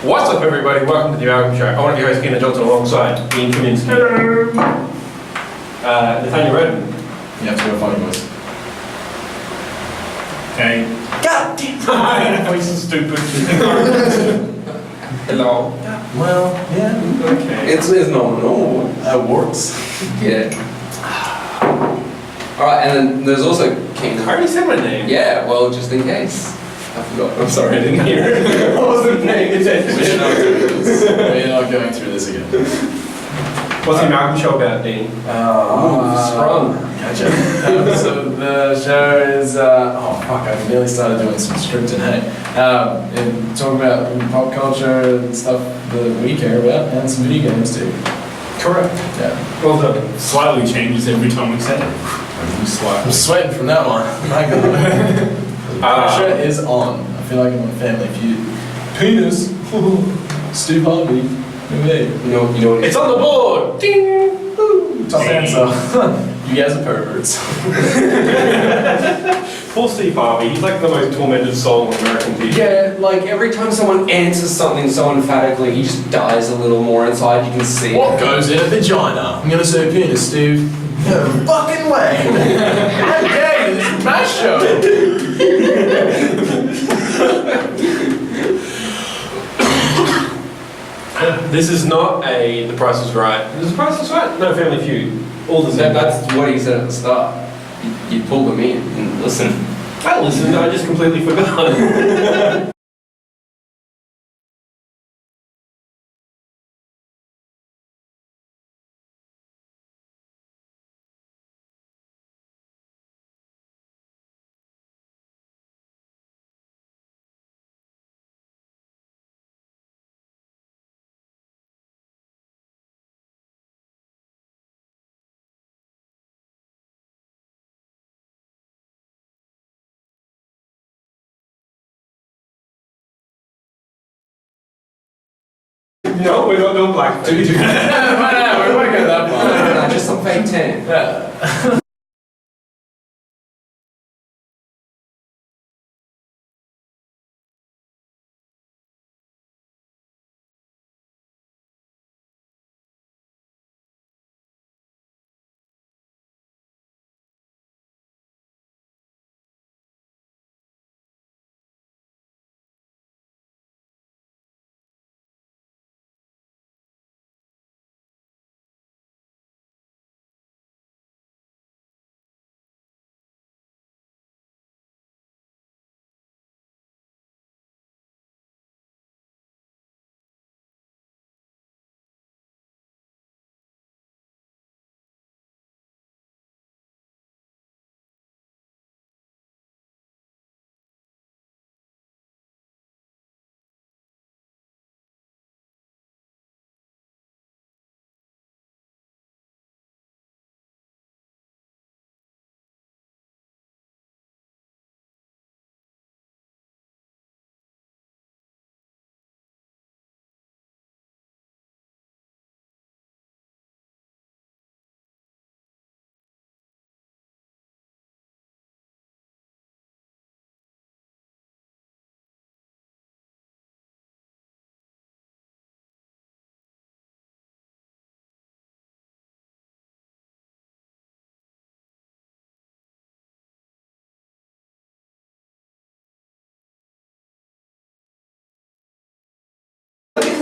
What's up, everybody? Welcome to the Amalgam Show. I want to be host Keena Johnson alongside Ian Kaminsky. Hello. Nathaniel Redden. You have to go funny voice. Okay. God damn! My voice is stupid. Hello. Well, yeah. Okay. It's normal. That works. Yeah. Alright, and then there's also Keena. I already said my name. Yeah, well, just in case. I forgot. I'm sorry, I didn't hear it. I wasn't paying attention. We should not do this. We're not going through this again. What's the Amalgam Show about, Dean? Sprung. Gotcha. So the show is, oh fuck, I nearly started doing some scripting, hey. And talking about pop culture and stuff that we care about, and some video games too. Correct. Yeah. Well done. Slightly changes every time we say it. I'm sweating from that one. My god. Pressure is on. I feel like I'm on Family Feud. Penis. Stu Harvey. Who me? You know what It's on the board! Ding! Woo. Top answer. You guys are perverts. Poor Steve Harvey. He's like the most tormented soul in American TV. Yeah, like every time someone answers something so emphatically, he just dies a little more inside. You can see What it. goes in a vagina? I'm gonna say penis, Stu. No fucking way. How dare you? This is my show. This is not The Price is Right. Is The Price is Right? No, Family Feud. All the same. That's what he said at the start. You pulled them in and listen. I listened, I just completely forgot. No, we're not doing blackface. We won't go that far. Just some fake tan.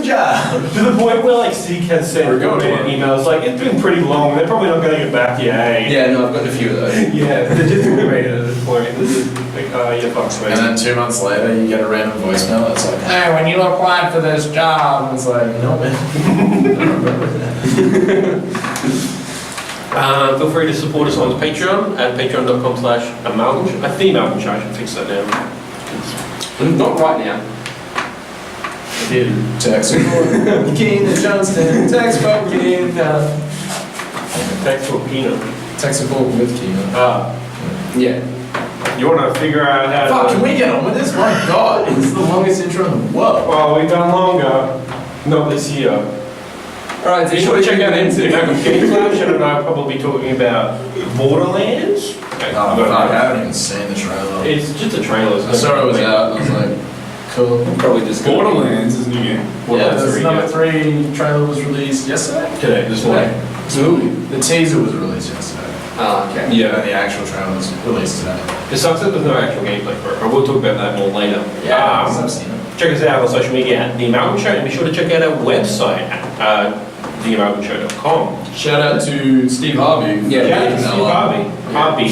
Yeah. To the point where like Zeke has sent emails like, it's been pretty long, they're probably not going to get back to you, hey. Yeah, no, I've got a few of those. Yeah, they're just rated at this point. This is like, yeah, fuck's me. And then 2 months later, you get a random voicemail that's like, hey, when you applied for this job, and it's like, no, man. I don't remember that. Feel free to support us on Patreon at patreon.com/amalgam. I think Amalgam Show, I should fix that now. Not right now. Text for Keena Johnston. Text for Keena. Thanks for Keena. Text for with Keena. Yeah. You want to figure out how Fuck, to... can we get on with this? My god, this is the longest intro in the world. Well, we've done longer. Not this year. Alright, so Be sure to check out the Amalgam Games Lab. Shannon and I are probably talking about Borderlands. Oh, fuck, I haven't even seen the trailer. It's just a trailer. I saw it was out and I was like, Cool. Probably just go. Borderlands is a new game. Yeah, there's number 3 trailer was released yesterday. Today, this morning. Ooh. The teaser was released yesterday. Ah, okay. Yeah, and the actual trailer was released today. It sucks that there's no actual gameplay for it. We'll talk about that more later. Yeah, I've seen it. Check us out on social media at The Amalgam Show, and be sure to check out our website at theamalgamshow.com. Shout out to Steve Harvey. Yeah, Steve Harvey.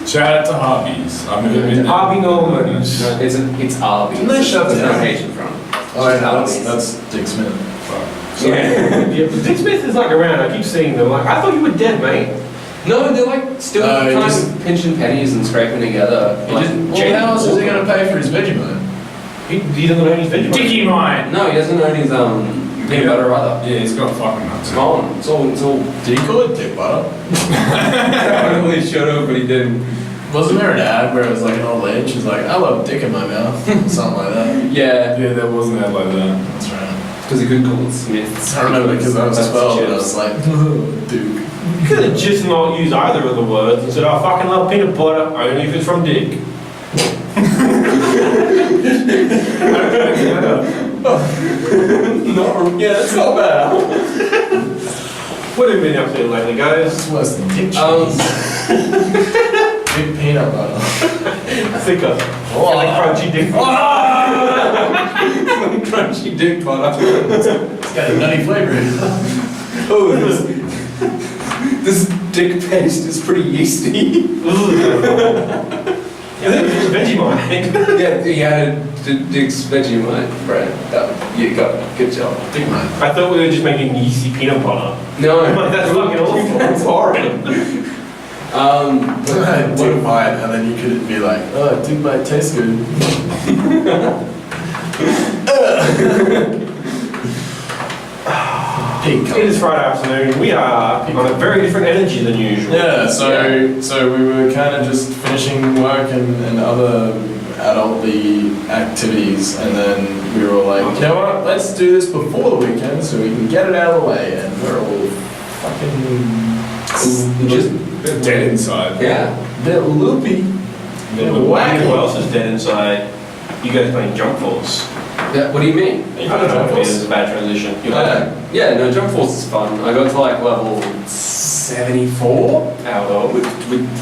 Shout out to Harvey's. I've never been there. Harvey Normans. No, it's Arby's. No, shut There's no down. Asian front. Oh, yeah, Arby's. that's Dick Smith. Yeah, but Dick Smith is like around. I keep seeing them. Like, I thought you were dead, mate. No, they're like still No, kind just- of pinching pennies and scraping together. Like, Well, how else is he going to pay for his Vegemite? He doesn't own his Vegemite. Dickie mine! no, he doesn't own his peanut butter either. Yeah, he's got fucking nuts. It's gone. It's all. Did he call it dick butter? Definitely should have, but he didn't. Wasn't there an ad where it was like an old lady? She's like, I love dick in my mouth. Something like that. Yeah, Yeah, there wasn't that like that. That's right. because he couldn't call it Smiths. I remember because I was That's 12 and I chips. was like, Duke. You could have just not used either of the words and said, I fucking love peanut butter, only if it's from Dick. No, yeah, it's not bad. What have you been up to lately, guys? It's worse than dick cheese. Dick peanut butter. I think of Oh. like crunchy Dick. Crunchy dick butter. It's got a nutty flavor. Oh, this dick paste is pretty yeasty. Yeah, that was just Vegemite. Yeah, he had Dick's Vegemite bread. You got it. Good job. Dick mine. I thought we were just making yeasty peanut butter. No, I'm like, that's fucking awful. That's horrid. Dick mine, and then you could be like, oh, dick mine tastes good. Pink It is Friday afternoon. We are on a very different energy than usual. Yeah, so we were kind of just finishing work and other adult-y activities, and then we were all like, you know what, let's do this before the weekend so we can get it out of the way, and we're all fucking Just Dead inside. yeah. bit loopy. Wacky. Who else is dead inside? You guys playing Jump Force? Yeah. What do you mean? I don't know if it is a bad transition. You Yeah, no, Jump Force is fun. I got to like level 74 out of. with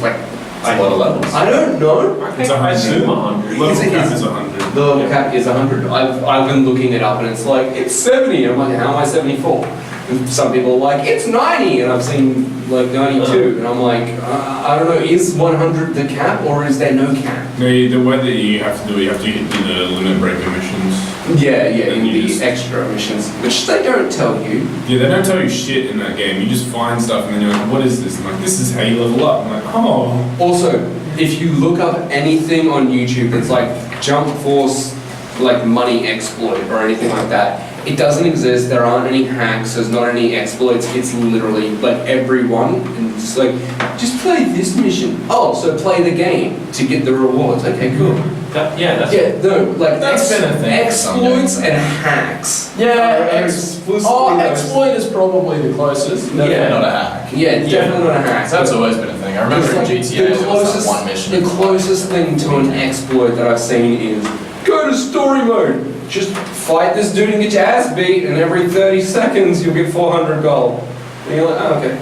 like That's a lot of levels. I don't know. It's I 100. assume 100. Level Is it- cap is- is 100. The level cap is 100. I've been looking it up and it's like it's 70. I'm like, how am I 74? And some people are like, it's 90, and I've seen like 92, and I'm like, I don't know, is 100 the cap or is there no cap? No, the way that you have to do it, you have to hit the limit breaker missions. Yeah, And in you the just- extra missions, which they don't tell you. Yeah, they don't tell you shit in that game. You just find stuff and then you're like, what is this? I'm like, this is how you level up. I'm like, oh. Also, if you look up anything on YouTube that's like Jump Force, like money exploit or anything like that, it doesn't exist. There aren't any hacks. There's not any exploits. It's literally like everyone, and it's like, just play this mission. Oh, so play the game to get the rewards. Okay, cool. That's Yeah, no, like That's been a thing for some exploits games. and hacks. Yeah, are exclusively those- exploit is probably the closest. Definitely Yeah. not a hack. Yeah, it's definitely not a hack. That's always been a thing. I remember in It's like GTA there was that one mission. The closest thing to an exploit that I've seen is go to story mode. Just fight this dude and get your ass beat, and every 30 seconds you'll get 400 gold. And you're like, oh, okay.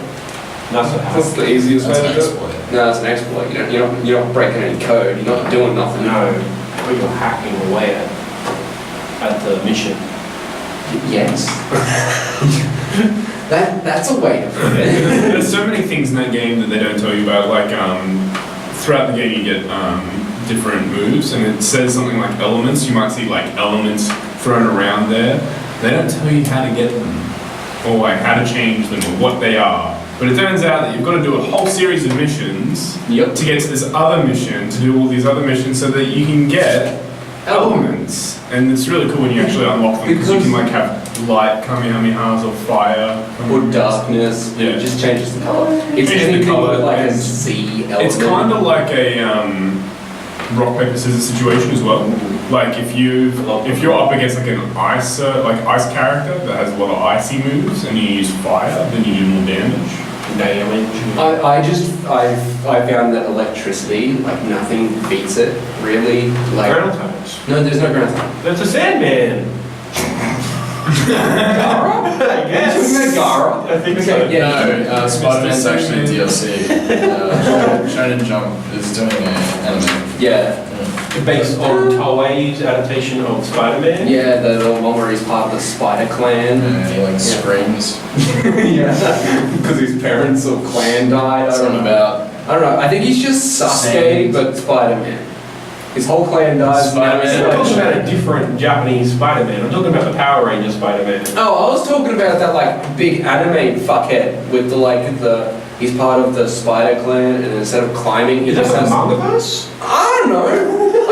That's what That's happens. the easiest That's way an to do it. exploit. No, that's an exploit. You're not breaking any code. You're not doing nothing. No, but you're hacking away at the mission. Yes. That's a way to put it. There's so many things in that game that they don't tell you about. Like, throughout the game you get different moves, and it says something like elements. You might see like elements thrown around there. They don't tell you how to get them, or like how to change them, or what they are. But it turns out that you've got to do a whole series of missions Yep. to get to this other mission, to do all these other missions, so that you can get elements. And it's really cool when you actually unlock them, because you can like have light Kamehamehas or fire. Or darkness. Yeah. It just changes the color. It's Changes the anything colour, with like a and Z element. It's kind of like a rock paper scissors situation as well. Like if you're up against like an ice character that has a lot of icy moves, and you use fire, then you do more damage. damage. I found that electricity, like nothing beats it, really. Like, Ground types. no, there's no ground type. That's a Sandman. Gara? I guess. Isn't that Gara? I think so. Okay, yeah. No, Spider-Man's actually DLC. Shannon Jump is doing an anime. Yeah. Based on Toei's adaptation of Spider-Man. Yeah, the one where he's part of the Spider Clan. And he like screams. Yeah. Because his parents or clan died. Something about I don't know. I think he's just Sasuke, but Spider-Man. His whole clan dies. Spider-Man. I'm talking about a different Japanese Spider-Man. I'm talking about the Power Ranger Spider-Man. Oh, I was talking about that like big anime fuckhead with the he's part of the Spider Clan, and instead of climbing, he Is that just the has. Mangaverse? I don't know.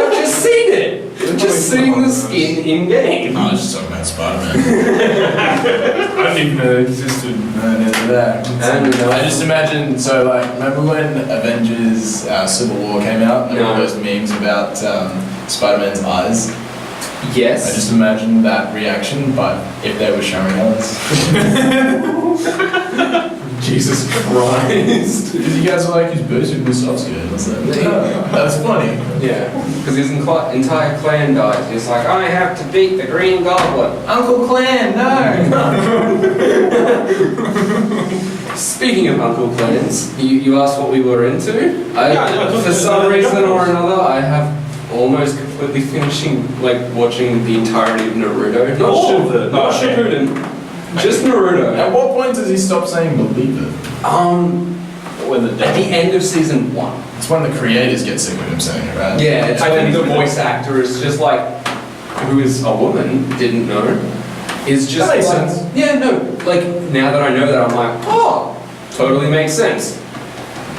I've just seen it. I've just seen the skin in game. I was just talking about Spider-Man. I didn't even know it existed. No, neither that. And, I just imagine, so like, remember when Avengers Civil War came out? And all those memes about Spider-Man's eyes? Yes. I just imagine that reaction, but if they were showing us. Jesus Christ. Because you guys were like, he's basically Sasuke. And I was like, that's funny. Yeah. Because his entire clan dies. He's like, I have to beat the Green Goblin. Uncle Clan, no! Speaking of Uncle Clans, you asked what we were into? For some reason or another, I have almost completely finishing, watching the entirety of Naruto. Not Shippuden. Just Naruto. At what point does he stop saying believe it? When At the end of season 1. It's when the creators get sick of him saying it, right? Yeah, it's I when think the it's- voice actor is just who is a woman, didn't know, is just That makes sense. Yeah, no, now that I know that, I'm like, oh, totally makes sense.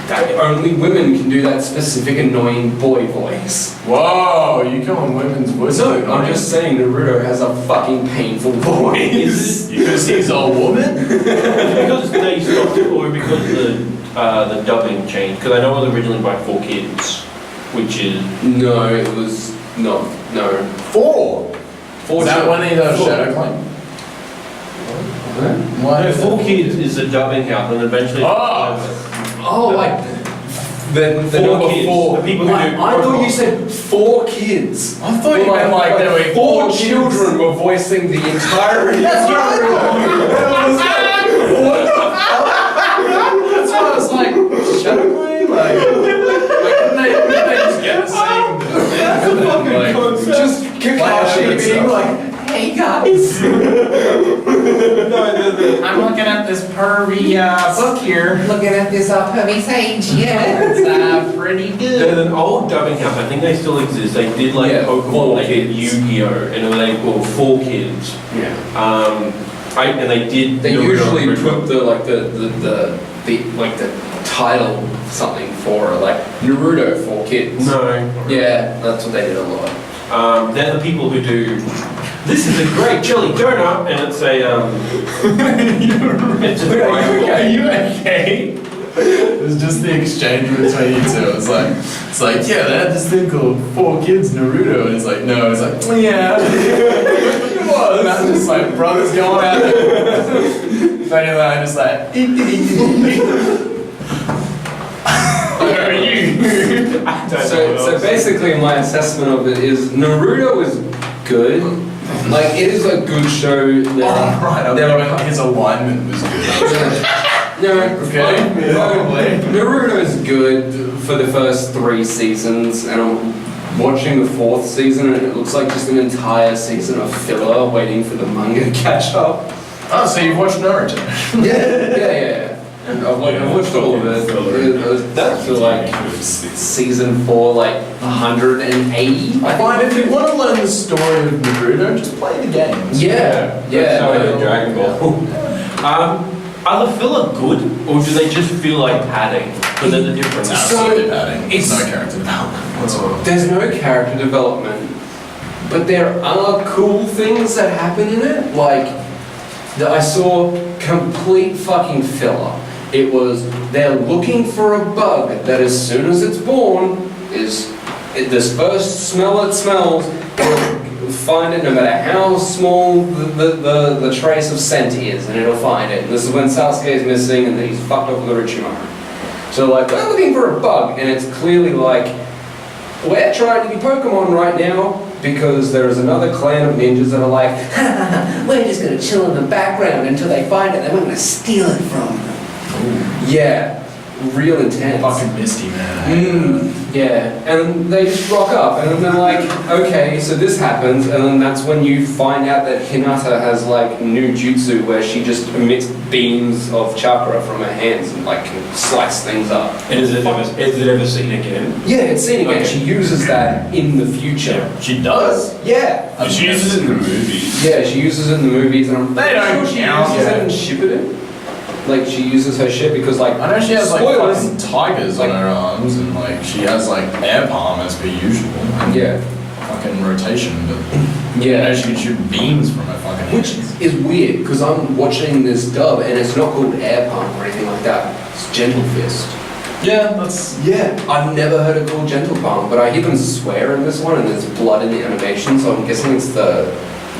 That only women can do that specific annoying boy voice. Whoa, you calling women's voices? No, I'm just saying Naruto has a fucking painful voice. Because he's a woman? because they stopped it, or because the dubbing changed? Because I know it was originally by 4Kids, which is No, it was not, no. 4? Is that when he does Shadow Clan? Why? no, 4Kids is the dubbing house, and eventually. Oh, the number kids, 4. the people who do I thought you said 4 kids. I thought you meant there were 4 children were voicing the entire. That's right! What the fuck? That's why I was like, Shadow Clan? Couldn't they just get the same thing? Just Kakashi being like, hey guys. I'm looking at this pervy book here. Looking at this pervy sage, yeah. It's pretty good. There's an old dubbing house, I think they still exist. They did Yeah, Pokemon, 4 they did Kids. Yu-Gi-Oh, and it was called 4Kids. Yeah. And they did. They Naruto usually original. put the title something for Naruto for kids. No. Yeah, that's what they did a lot. They're the people who do. This is a great chili donut, and it's a it's a Are you okay? It's just the exchange between you two. It's like, yeah, they had this thing called 4Kids Naruto, and it's like, no, it's like, yeah. It was. And I'm just like, brothers going at it. Funny line, just like, where are you? So basically, my assessment of it is Naruto is good. It is a good show. His alignment was good. Naruto is good for the first 3 seasons, and I'm watching the 4th season, and it looks like just an entire season of filler waiting for the manga to catch up. Oh, so you've watched Naruto? Yeah. And I've watched all of it. That's season 4, 180. I find if you want to learn the story of Naruto, just play the games. Yeah. Dragon Ball. Are the filler good, or do they just feel like padding? Because there's a difference. Absolutely padding. it's- No character development whatsoever. There's no character development, but there are cool things that happen in it. I saw complete fucking filler. It was, they're looking for a bug that as soon as it's born, this first smell it smells, find it no matter how small the trace of scent is, and it'll find it. And this is when Sasuke is missing, and then he's fucked up with Orochimaru. So like, we're looking for a bug, and it's clearly like, we're trying to be Pokemon right now, because there is another clan of ninjas that are like, we're just gonna chill in the background until they find it, and then we're gonna steal it from them. Yeah. Real intense. Fucking Misty, man. Yeah, and they just rock up, and then they're like, okay, so this happens, and then that's when you find out that Hinata has like new jutsu where she just emits beams of chakra from her hands and like can slice things up. And is it ever seen again? Yeah, it's seen again. Okay. She uses that in the future. She does? Yeah. She uses it in the movies. Yeah, she uses it in the movies, and I'm They don't sure she count. uses it in Shippuden. Like, she uses her shit because, like, I know she has like spoilers. fucking tigers on her arms, and like she has like air palm as per usual. And Yeah. fucking rotation, but I know Yeah. she can shoot beams from her fucking Which hands. is weird, because I'm watching this dub, and it's not called air pump or anything like that. It's gentle fist. Yeah, that's Yeah, I've never heard it called gentle palm, but I hear them swear in this one, and there's blood in the animation, so I'm guessing it's the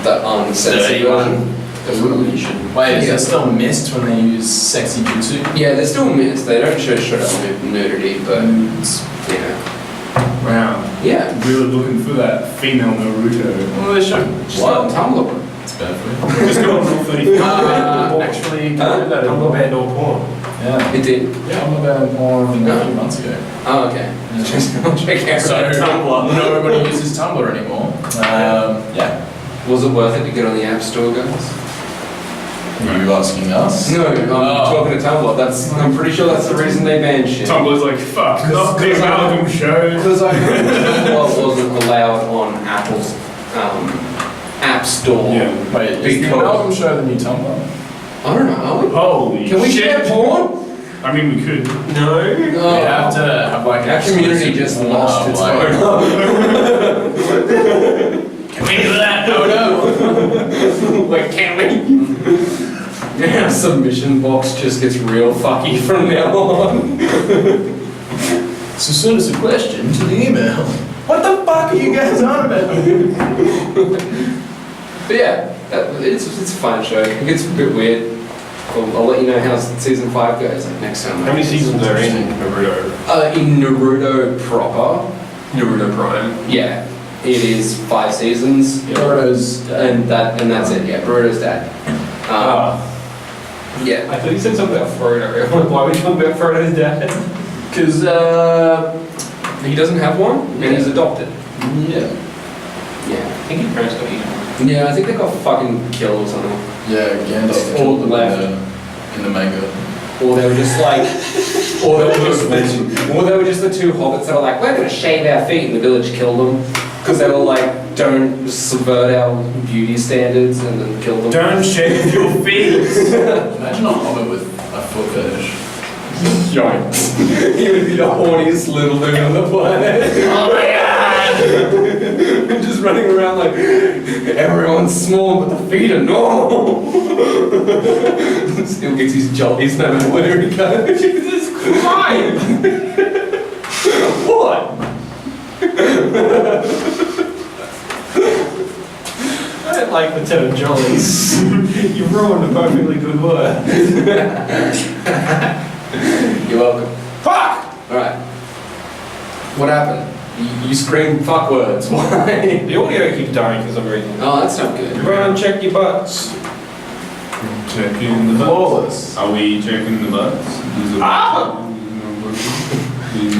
uncensored Dirty version. Ooh, you should. Wait, is Yeah. it still missed when they use sexy jutsu? Yeah, they're still mixed. They don't show straight up nudity, but yeah. Wow. Yeah. Really looking for that female Naruto. Well, they show Just on blood. Tumblr. It's bad for you. Just go on Rule 34. Actually, Huh? that Tumblr banned all porn. Yeah. It did. Yeah, I'm about porn a few months ago. Oh, okay. Just check out So Tumblr. nobody uses Tumblr anymore. Yeah. Was it worth it to get on the App Store, guys? Are you asking us? No, I'm Oh. talking to Tumblr. I'm pretty sure that's the reason they banned shit. Tumblr's like, fuck, not the Amalgam show. Because I heard Tumblr wasn't allowed on Apple's App Store. Yeah. Wait, is the Because- Amalgam show the new Tumblr? I don't know, are we? Holy Can we shit. share porn? I mean, we could. No. We have to have like Our community exclusive just porn lost hub, its like- phone. Can we do that? No, no. Wait, can we? Yeah, submission box just gets real fucky from now on. So send us a question to the email. What the fuck are you guys on about? But yeah, it's a fun show. It gets a bit weird. I'll let you know how season 5 goes next time. How many seasons are in Naruto? In Naruto proper, Naruto Prime. yeah, it is 5 seasons. Naruto's And that's it. Yeah, Boruto's dad. Yeah. I thought you said something about Frodo. Why would you talk about Frodo's dad? Because he doesn't have one, and he's adopted. yeah. Yeah. I think his parents got eaten. Yeah, I think they got fucking killed or something. Yeah, Gandalf All killed them left. in the manga. Or they were just like, or they were just the 2 hobbits that were like, we're gonna shave our feet, and the village killed them. Because they were like, don't subvert our beauty standards, and then kill them. Don't shave your feet. Imagine a hobbit with a foot fetish. Yikes. He would be the horniest little dude on the planet. Oh my god! Just running around like, everyone's small, but the feet are normal. Still gets his jollies no matter where he goes. Jesus Christ! What? I don't like the term jollies. You ruined a perfectly good word. You're welcome. Fuck! Alright. What happened? You screamed fuck words. Why? The audio keeps dying for some reason. Oh, that's not good. Everyone check your butts. Checking the butts. Flawless. Are we checking the butts? Is it- Ah!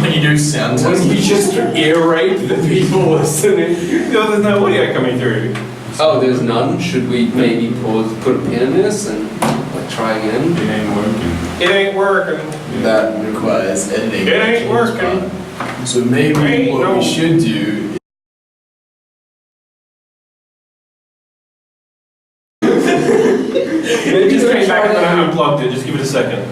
When you do sound When tests. you just ear rape the people listening. No, there's no audio coming through. Oh, there's none? Should we maybe pause, put a pin in this and like try again? It ain't working. It ain't working. That requires editing. It ain't working. So maybe Ain't what no- we should do It just came back and I unplugged it. Just give it a second.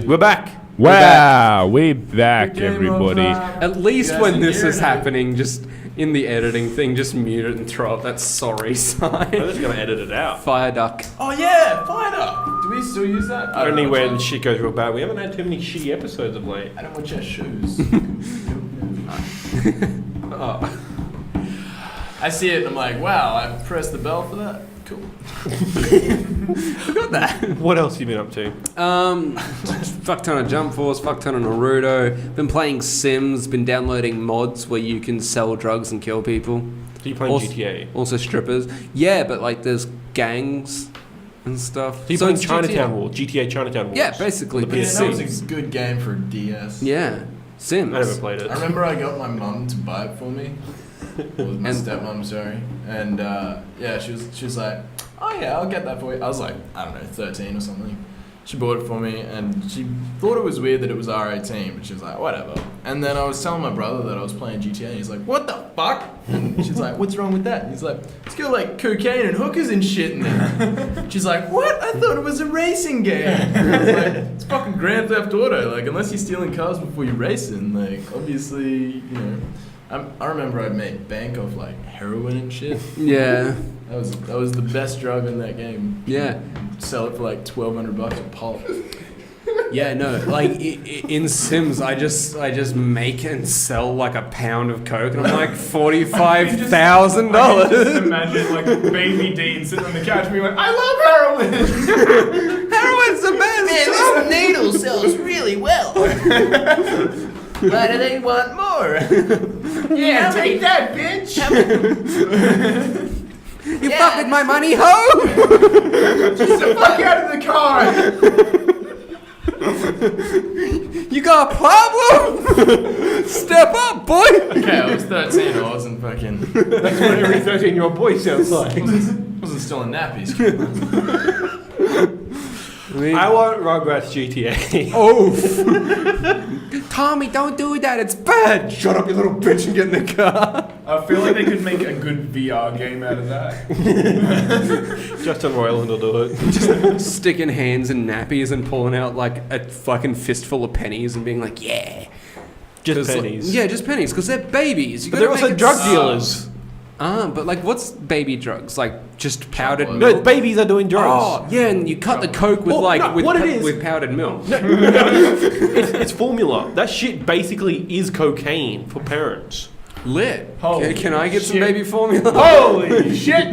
We're back. Wow, we're back, everybody. At least Yes, when this you're is happening, just in the editing thing, just mute it and throw up that sorry I'm sign. just gonna edit it out. Fire duck. Oh yeah, fire up. Do we still use that? I don't Only know when what shit goes real bad. We haven't had too many shitty episodes of late. I don't want your shoes. Oh. I see it and I'm like, wow, I pressed the bell for that. Cool. Forgot that. What else have you been up to? Fuck ton of Jump Force, fuck ton of Naruto. Been playing Sims, been downloading mods where you can sell drugs and kill people. So you playing GTA? Also strippers. Yeah, but like there's gangs and stuff. So you playing it's Chinatown GTA. Wars? GTA Chinatown Wars? Yeah, basically. The Yeah, PS6. that was a good game for DS. Yeah, Sims. I never played it. I remember I got my mum to buy it for me. It was my And- stepmom, sorry. And yeah, she was like, oh yeah, I'll get that for you. I was like, I don't know, 13 or something. She bought it for me and she thought it was weird that it was R18, but she was like, whatever. And then I was telling my brother that I was playing GTA and he's like, what the fuck? And she's like, what's wrong with that? And he's like, it's got like cocaine and hookers and shit in it. She's like, what? I thought it was a racing game. And I was like, it's fucking Grand Theft Auto. Like, unless you're stealing cars before you racing, like, obviously, you know. I remember I made bank off like heroin and shit. Yeah, That was the best drug in that game. yeah. Sell it for like $1,200 a pop. Yeah, no, like in Sims, I just make and sell like a pound of coke, and I'm like $45,000. Imagine like baby Dean sitting on the couch and being like, I love heroin. Heroin's the best. this needle sells really well. Why do they want more? Yeah, take that, bitch. You fucking my money, ho! Get the fuck out of the car. You got a problem? Step up, boy. Okay, I was 13. I wasn't fucking. That's what every 13-year-old boy sounds like. Wasn't still in nappies. I want Rugrats GTA. Oh, Tommy, don't do that. It's bad. Shut up, you little bitch, and get in the car. I feel like they could make a good VR game out of that. Justin Roiland will do it. Just sticking hands in nappies and pulling out like a fucking fistful of pennies and being like, yeah. Just 'Cause, like, pennies. yeah, just pennies, because they're babies. You But gotta they're also make it drug suck. dealers. But like, what's baby drugs? Like, just powdered Chocolate. milk? No, babies are doing drugs. Oh, yeah, and you cut the coke with Oh, like no, with, what it is- with powdered milk. It's formula. That shit basically is cocaine for parents. Lit. Holy Can I get some shit. baby formula? Holy shit!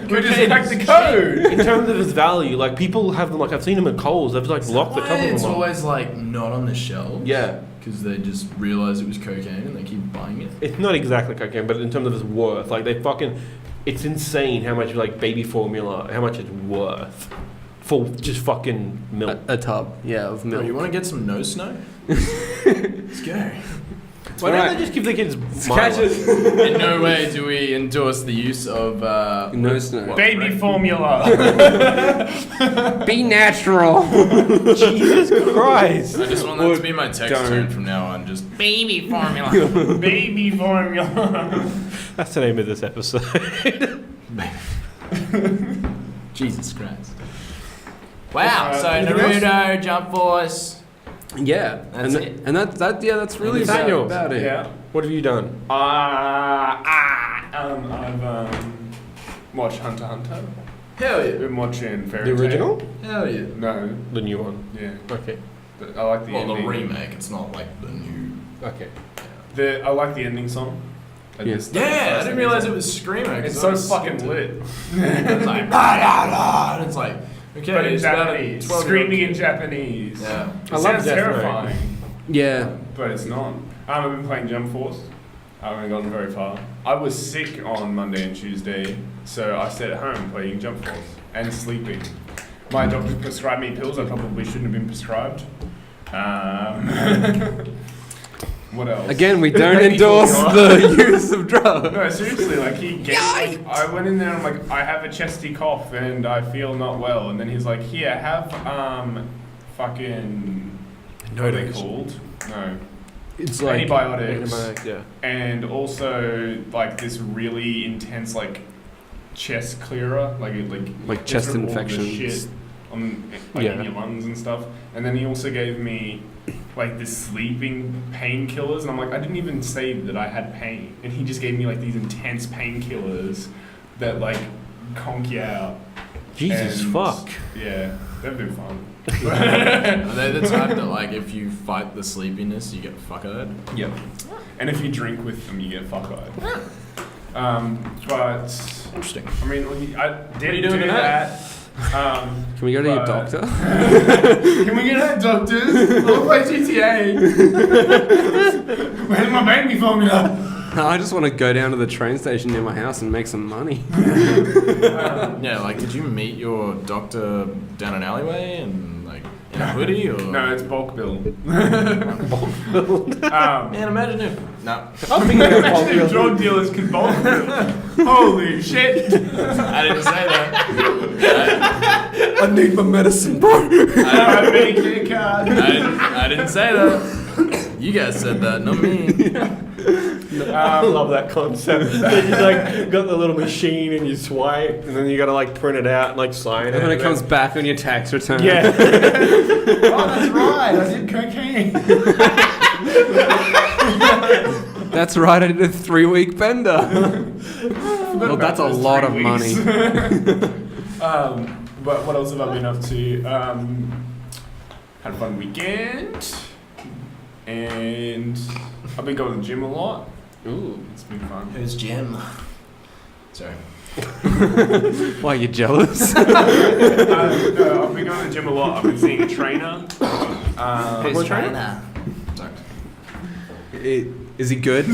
We just cracked the code. In terms of its value, like people have them. Like I've seen them at Coles. They've like locked the Why cover of it's them up. always like not on the shelf? Yeah, Because they just realized it was cocaine and they keep buying it. it's not exactly cocaine, but in terms of its worth, like they fucking, it's insane how much like baby formula, how much it's worth for just fucking milk. A tub, yeah, of Bro, milk. you want to get some no snow? Let's go. Why don't right. they just give the kids Catch Milo? it. In no way do we endorse the use of No snow. what, Baby right? formula. Be natural. Jesus Christ! I just want that to be my text Don't. tone from now on. Just Baby formula. Baby formula. That's the name of this episode. Jesus Christ. Wow. So anything else? Naruto, Jump Force. Yeah, That's and it. and that's yeah, that's really Nathaniel. about it. Yeah. What have you done? I've watched Hunter x Hunter. Hell yeah. Been watching Fairy The Tail. original? Hell yeah. No. The new one. Yeah. Okay. I like the Well, the ending. remake. It's not like the new. Okay. I like the ending song. Yes. Yeah, I didn't realize it was Screamo. It's so fucking lit. It's like, blah, blah, blah, and it's like, okay, But in it's about a Japanese. 12-year-old Screaming in kid. Japanese. Yeah. It I love sounds Death Note. terrifying. Yeah. But it's not. I've been playing Jump Force. I haven't gotten very far. I was sick on Monday and Tuesday, so I stayed at home playing Jump Force and sleeping. My doctor prescribed me pills I probably shouldn't have been prescribed. What else? Again, we don't Baby endorse formula. the use of drugs. No, seriously, like he gave I went in there and I'm like, I have a chesty cough and I feel not well, and then he's like, here, have fucking what are they called? No. It's like Antibiotics. Yeah. And also like this really intense like chest clearer, like it Like gets chest rid of all the infections. shit on like Yeah. in your lungs and stuff. And then he also gave me like this sleeping painkillers, and I'm like, I didn't even say that I had pain, and he just gave me like these intense painkillers that like conk you out. Jesus And, fuck. Yeah, they've been fun. Are they the type that, like, if you fight the sleepiness, you get fuck-eyed? Yep. And if you drink with them, you get fuck-eyed. But Interesting. I mean, I did you do doing that. Can we go to your doctor? Can we get out doctors? I'll play GTA. Where's my baby formula? I just want to go down to the train station near my house and make some money. Yeah, like, did you meet your doctor down an alleyway and, like, in a hoodie, or? No, it's bulk bill. Man, imagine if... No. I'm thinking about bulk Imagine if bill. drug dealers could bulk bill. Holy shit. I didn't say that. I need my medicine, bro. I Medicare card. I didn't say that. You guys said that, not me. I love that concept. You like got the little machine and you swipe, and then you gotta like print it out and like sign it. And then it comes back on your tax return. Yeah. Oh, that's right. I did cocaine. That's right, I did a 3-week bender. Well, that's a lot of money. But what else have I been up to? Had a fun weekend. And I've been going to the gym a lot. Ooh. It's been fun. Who's Jim? Sorry. Why, you jealous? No, I've been going to the gym a lot. I've been seeing a trainer. Who's trainer? Sorry. Is he good?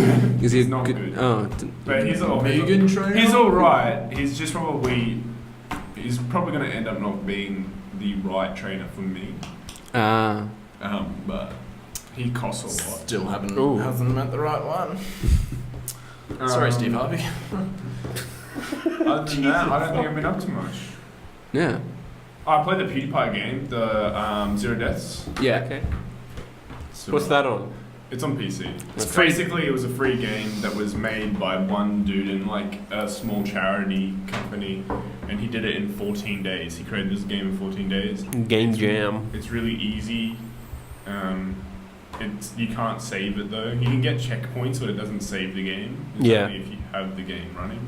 Is he He's not good. Oh, But he's all Vegan trainer? He's all right. He's just probably going to end up not being the right trainer for me. But he costs a lot. Still Ooh. hasn't met the right one. Sorry, Steve Harvey. Other than that, I don't think I've been up to much. yeah. I played the PewDiePie game, the Zero Deaths. Yeah. Okay. So What's that on? It's on PC. It's free. Basically, it was a free game that was made by one dude in like a small charity company, and he did it in 14 days. He created this game in 14 days. Game Jam. It's really easy. You can't save it though. You can get checkpoints, but it doesn't save the game. It's Yeah. only if you have the game running.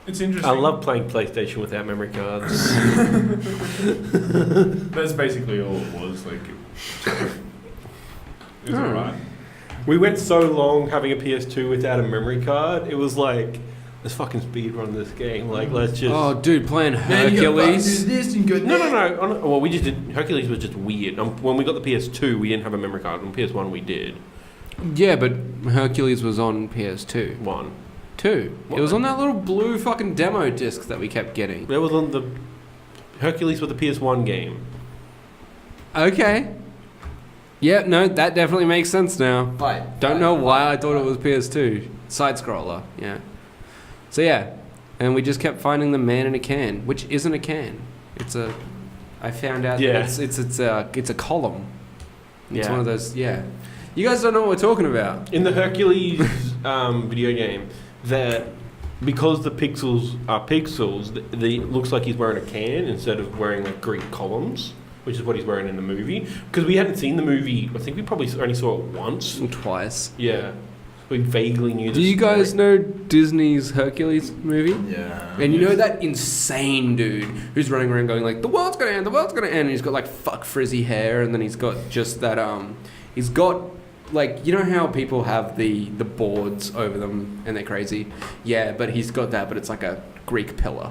It's interesting. I love playing PlayStation without memory cards. That's basically all it was. Like, it was alright. We went so long having a PS2 without a memory card. It was like, let's fucking speedrun this game. Like, let's just. Oh, dude, playing Hercules. No. Well, we just did. Hercules was just weird. When we got the PS2, we didn't have a memory card. On PS1, we did. Yeah, but Hercules was on PS2. One. 2. It was on that little blue fucking demo disc that we kept getting. That was on the. Hercules was the PS1 game. Okay. Yeah, no, that definitely makes sense now. Fight. Don't know why I thought it was PS2. Side scroller, yeah. So yeah, and we just kept finding the man in a can, which isn't a can. It's a. I found out Yeah. that it's a column. It's Yeah. one of those. Yeah. You guys don't know what we're talking about. In the Hercules video game, that because the pixels are pixels, it looks like he's wearing a can instead of wearing like Greek columns, which is what he's wearing in the movie. Because we hadn't seen the movie. I think we probably only saw it once. Twice. Yeah. We vaguely knew. Do you guys know Disney's Hercules movie? Yeah. And you know that insane dude who's running around going like, the world's gonna end, and he's got like fuck frizzy hair, and then he's got just that he's got like, you know how people have the boards over them and they're crazy? Yeah, but he's got that, but it's like a Greek pillar.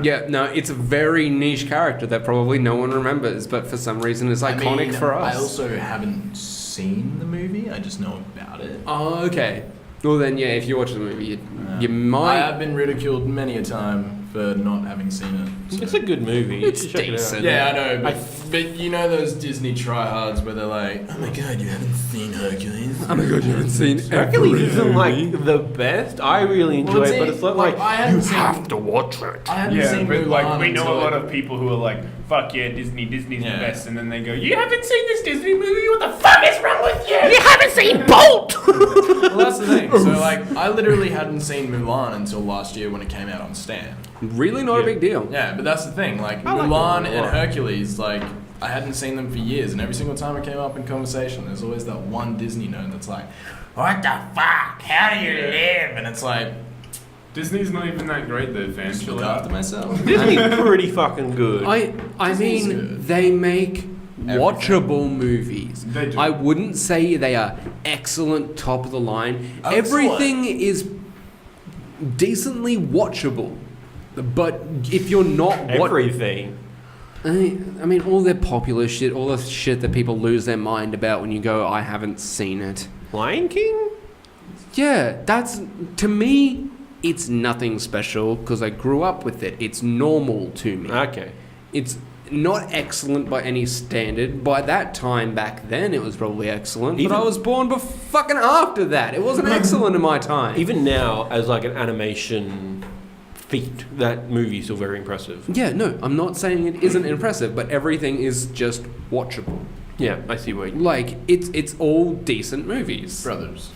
Yeah, no, it's a very niche character that probably no one remembers, but for some reason is iconic for us. I also haven't seen the movie, I just know about it. Oh, okay. Well then, yeah, if you watch the movie, you might. I have been ridiculed many a time for not having seen it. So. It's a good movie. It's You should check it out. decent. Yeah, I know, but you know those Disney tryhards where they're like, oh my god, you haven't seen Hercules? Oh my god, you haven't seen Hercules isn't like the best. I really enjoy it, but it's not like I hadn't you seen, have to watch it. I hadn't Yeah, seen but Mulan like we know until a lot of people who are like, fuck yeah, Disney's Yeah. the best, and then they go, you haven't seen this Disney movie? What the fuck is wrong with you? You haven't seen Bolt. Well, that's the thing. So like, I literally hadn't seen Mulan until last year when it came out on Stan. Really not a big deal. Yeah, but that's the thing. Like I like Mulan Mulan a and lot. Hercules, like I hadn't seen them for years, and every single time it came up in conversation, there's always that one Disney nerd that's like, "What the fuck? How do you live?" And it's like, Disney's not even that great though, fam. just Chill look out. after myself. Disney's pretty fucking good. I Disney's mean, good. they make watchable movies. They do. I wouldn't say they are excellent, top of the line. Excellent. Everything is decently watchable. But if you're not Everything. I mean, all their popular shit, all the shit that people lose their mind about when you go, I haven't seen it. Lion King? Yeah, that's, to me, it's nothing special because I grew up with it. It's normal to me. Okay. It's not excellent by any standard. By that time back then, it was probably excellent. Even- but I was born fucking after that. It wasn't excellent in my time. Even now, as like an animation feat, that movie is still very impressive. Yeah, no, I'm not saying it isn't impressive, but everything is just watchable. Yeah, I see where you... Like, it's all decent movies. Brothers.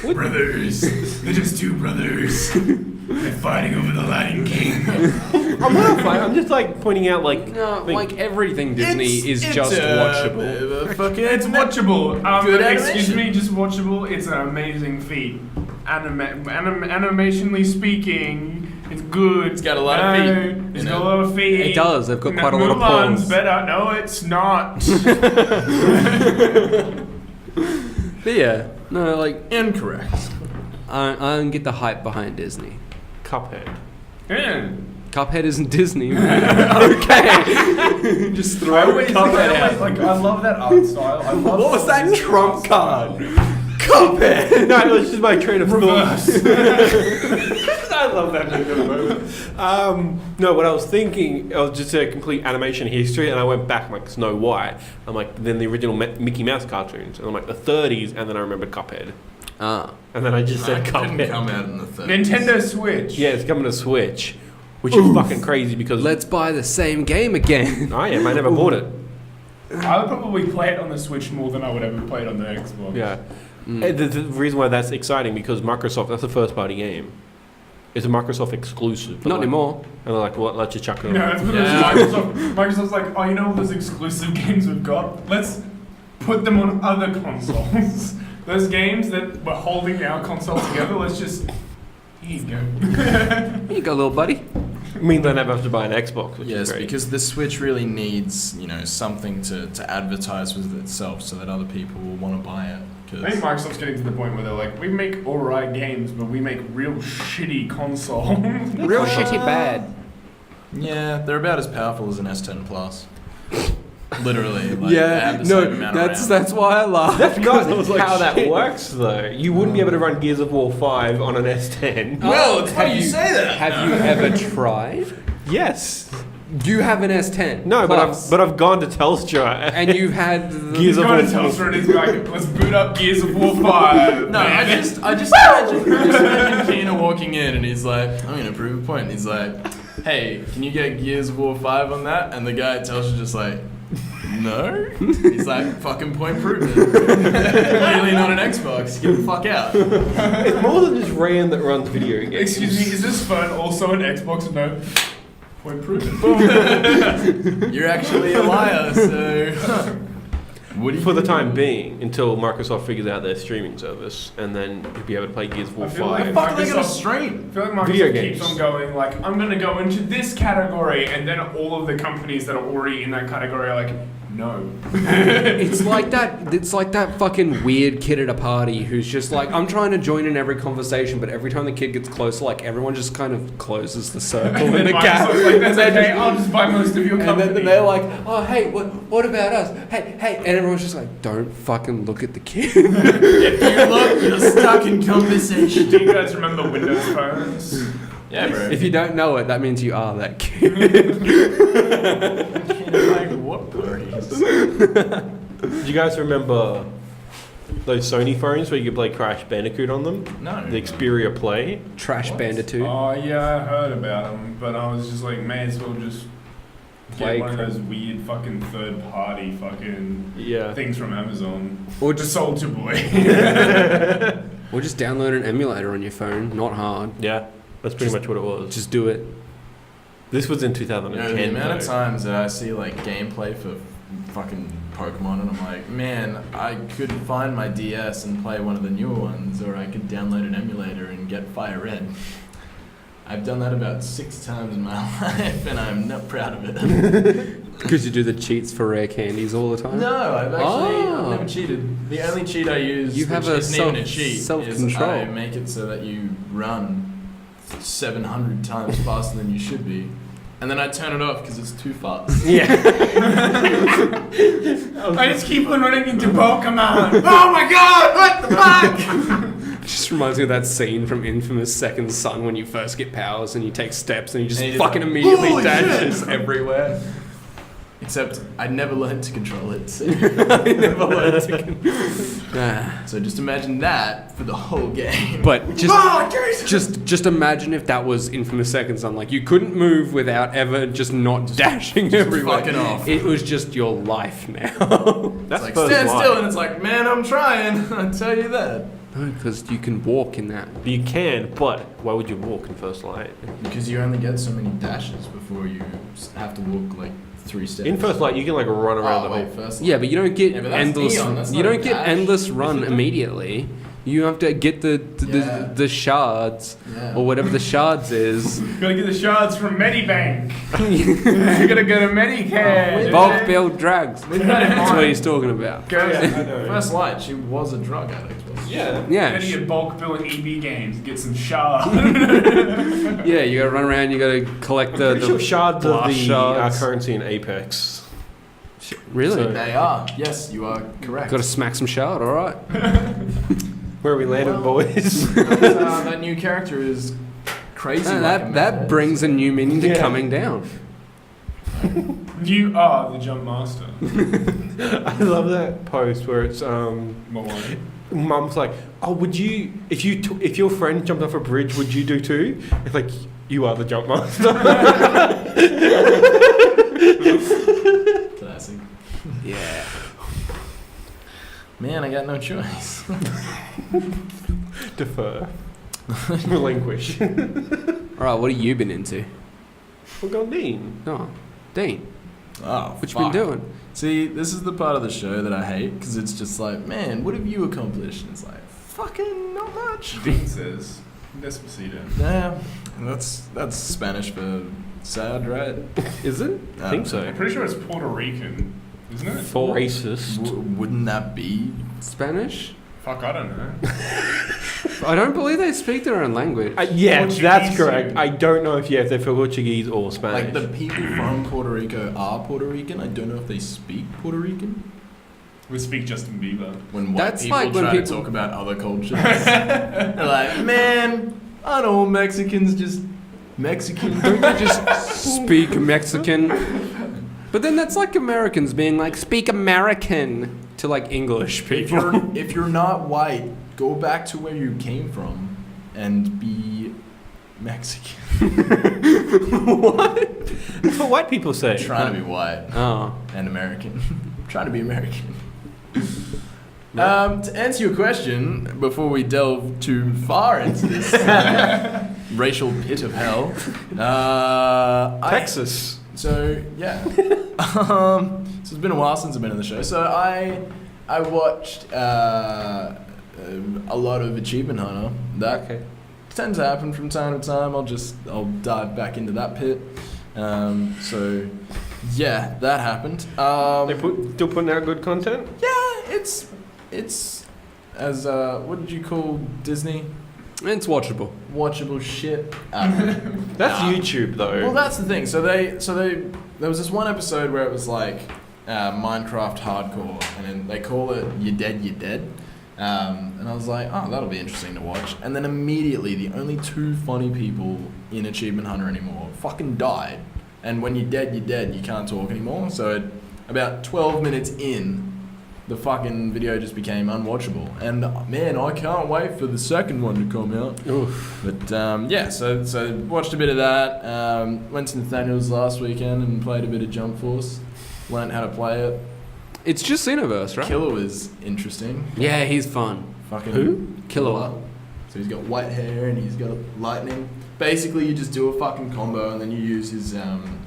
Brothers. They're just two brothers. They're fighting over the Lion King. I'm not fighting, I'm just like pointing out like... No, like- like everything Disney is just watchable. It's watchable. Good Excuse animation. me, just watchable. It's an amazing feat. Animationally speaking, it's good. It's got a lot of feet, It's you got a know? lot of feet. It does, they've got quite a lot of Mulan's paws. better. No, it's not. But yeah, no, like, Incorrect. I don't get the hype behind Disney. Cuphead. Yeah. Cuphead isn't Disney. Okay. Just throw Cuphead out. Like, I love that art style. I love What was that trump card? Cuphead! No, it was just my train of thought. Reverse. I love that movie at the moment. No, what I was thinking, I was just a complete animation history, and I went back, I'm like, Snow White. I'm like, then the original Mickey Mouse cartoons, and I'm like, the 30s, and then I remembered Cuphead. Ah. And then I just said It Cuphead. didn't come out in the 30s. Nintendo Switch. Yeah, it's coming to Switch, which is fucking crazy because Let's buy the same game again. I never bought it. I would probably play it on the Switch more than I would ever play it on the Xbox. Yeah. And the reason why that's exciting because Microsoft, that's a first party game. It's a Microsoft exclusive. Not anymore. And they're like, well, let's just chuck it No, on. it's because Yeah. Microsoft's like, oh, you know all those exclusive games we've got? Let's put them on other consoles. Those games that were holding our console together, let's just... Here you go. Here you go, little buddy. It means I never have to buy an Xbox, which is Yes, great. because the Switch really needs, something to advertise with itself so that other people will want to buy it. I think Microsoft's getting to the point where they're like, we make alright games, but we make real shitty consoles. Real shitty bad. Yeah, they're about as powerful as an S10 Plus. Literally, like, they have the same amount of RAM. that's why I laughed. That's not I was like, how that shit. works, though. You wouldn't be able to run Gears of War 5 on an S10. Well, it's funny Have you say that. Have you ever tried? Yes. You have an S10. No, Plus, but I've gone to Telstra. and you've had Gears He's of going to War. Telstra and he's like, let's boot up Gears of War 5. No, I just imagine Keena walking in and he's like, I'm gonna prove a point. And he's like, hey, can you get Gears of War 5 on that? And the guy at Telstra just like, no. He's like, fucking point proven. Clearly not an Xbox. Get the fuck out. It's more than just Rand that runs video games. Excuse me, is this phone also an Xbox? No. Point proven. You're actually a liar, so. What do you For the do? time being, until Microsoft figures out their streaming service, and then you'll be able to play Gears of War I feel 5. like Fuck, they got a Microsoft- stream. I feel like Microsoft Video keeps games. on going, like, I'm going to go into this category, and then all of the companies that are already in that category are like, no. It's like that. It's like that fucking weird kid at a party who's just like, I'm trying to join in every conversation, but every time the kid gets closer, like everyone just kind of closes the circle And in then the gap. Microsoft's like, that's And they're okay, I'll just buy most of your And company. then they're like, oh, hey, what about us? Hey, and everyone's just like, don't fucking look at the kid. If you look, you're stuck in conversation. Do you guys remember Windows phones? Yeah, bro. If you don't know it, that means you are that kid. like, what parties? Do you guys remember those Sony phones where you could play Crash Bandicoot on them? No. The Xperia Play? Trash What? Bandicoot. Oh, yeah, I heard about them, but I was just like, may as well just Play get one of Cra- those weird fucking third-party fucking Yeah. things from Amazon. Or Just just, Soldier Boy. or just download an emulator on your phone. Not hard. Yeah. That's pretty much what it was. Just do it. This was in You know, 2010. the amount of though. times that I see like gameplay for fucking Pokemon and I'm like, man, I could find my DS and play one of the newer ones, or I could download an emulator and get Fire Red. I've done that about 6 times in my life and I'm not proud of it. Because you do the cheats for rare candies all the time? No, I've never cheated. The only cheat I use, You have which a isn't even a cheat, self-control. is I make it so that you run 700 times faster than you should be. And then I turn it off because it's too fast. Yeah. I just keep on running into Pokemon. Oh my god, what the fuck? It just reminds me of that scene from Infamous Second Son when you first get powers and you take steps and you just And you fucking like, immediately "Holy dashes shit!" everywhere. Except I never learned to control it. So. I never learned to So just imagine that for the whole game. But just imagine if that was Infamous Second Son. Like you couldn't move without ever just not dashing everywhere. fucking off. It was just your life now. It's That's like first stand light. still, and it's like, man, I'm trying. I tell you that. No, because you can walk in that. You can, but why would you walk in First Light? Because you only get so many dashes before you have to walk like 3 steps. In First Light, you can like run around the whole. first. Yeah, but you don't get Yeah, but that's endless. Eon, that's You not a don't get dash. endless run immediately. You have to get Yeah. the shards Yeah. or whatever the shards is. Gotta get the shards from Medibank. You gotta go to Medicare. Bulk build drugs. With that in That's what mind, he's talking about. First Light, she was a drug addict. Wasn't she? Yeah. Yeah, Go to your bulk bill and EB games and get some shards. yeah. You gotta run around. You gotta collect the. Pretty sure shards are blast the shards. currency in Apex. Really? So- They are. Yes, you are correct. Gotta smack some shard. All right. Where we landed, Well, boys. that new character is crazy. No, like a that madhead. brings a new meaning to Yeah. coming down. You are the jump master. I love that post where it's What one? Mum's like, oh, would you if your friend jumped off a bridge, would you do too? It's like you are the jump master. Classic. Yeah. Man, I got no choice. Defer, relinquish. All right. What have you been into? We're going Dean. Oh, Dean. Oh, What you been doing? See, this is the part of the show that I hate because it's just like, man, what have you accomplished? And it's like, fucking not much. Dean says Despacito. Yeah, that's Spanish for sad, right? Is it? I think I'm so. pretty sure it's Puerto Rican, isn't it? For racist. Wouldn't that be? Spanish? Fuck, I don't know. I don't believe they speak their own language. Yeah, Portuguese that's correct. too. I don't know if they're Portuguese or Spanish. Like the people from Puerto Rico are Puerto Rican. I don't know if they speak Puerto Rican. We speak Justin Bieber. When white That's people like when try people- to talk about other cultures, they're like, man, aren't all Mexicans just Mexican? Don't they just speak Mexican? But then that's like Americans being like, speak American to like English people. If you're not white, go back to where you came from and be Mexican. what? That's what white people say. I'm trying to be white Oh. and American. I'm trying to be American. To answer your question, before we delve too far into this racial pit of hell, Texas. So yeah, so it's been a while since I've been on the show. So I watched a lot of Achievement Hunter. That tends to happen from time to time. I'll dive back into that pit. So yeah, that happened. Still putting out good content. Yeah, it's as what did you call Disney? It's watchable. Watchable shit. That's YouTube though. Well, that's the thing. So they there was this one episode where it was like Minecraft hardcore, and then they call it "You're Dead, You're Dead," and I was like, oh, that'll be interesting to watch. And then immediately, the only 2 funny people in Achievement Hunter anymore fucking died. And when you're dead, you can't talk anymore. So about 12 minutes in, the fucking video just became unwatchable. And man, I can't wait for the second one to come out. Oof. But yeah, so watched a bit of that. Went to Nathaniel's last weekend and played a bit of Jump Force. Learned how to play it. It's just Cineverse, right? Killer was interesting. Yeah, he's fun. Fucking Who? Killer. So he's got white hair and he's got lightning. Basically, you just do a fucking combo and then you use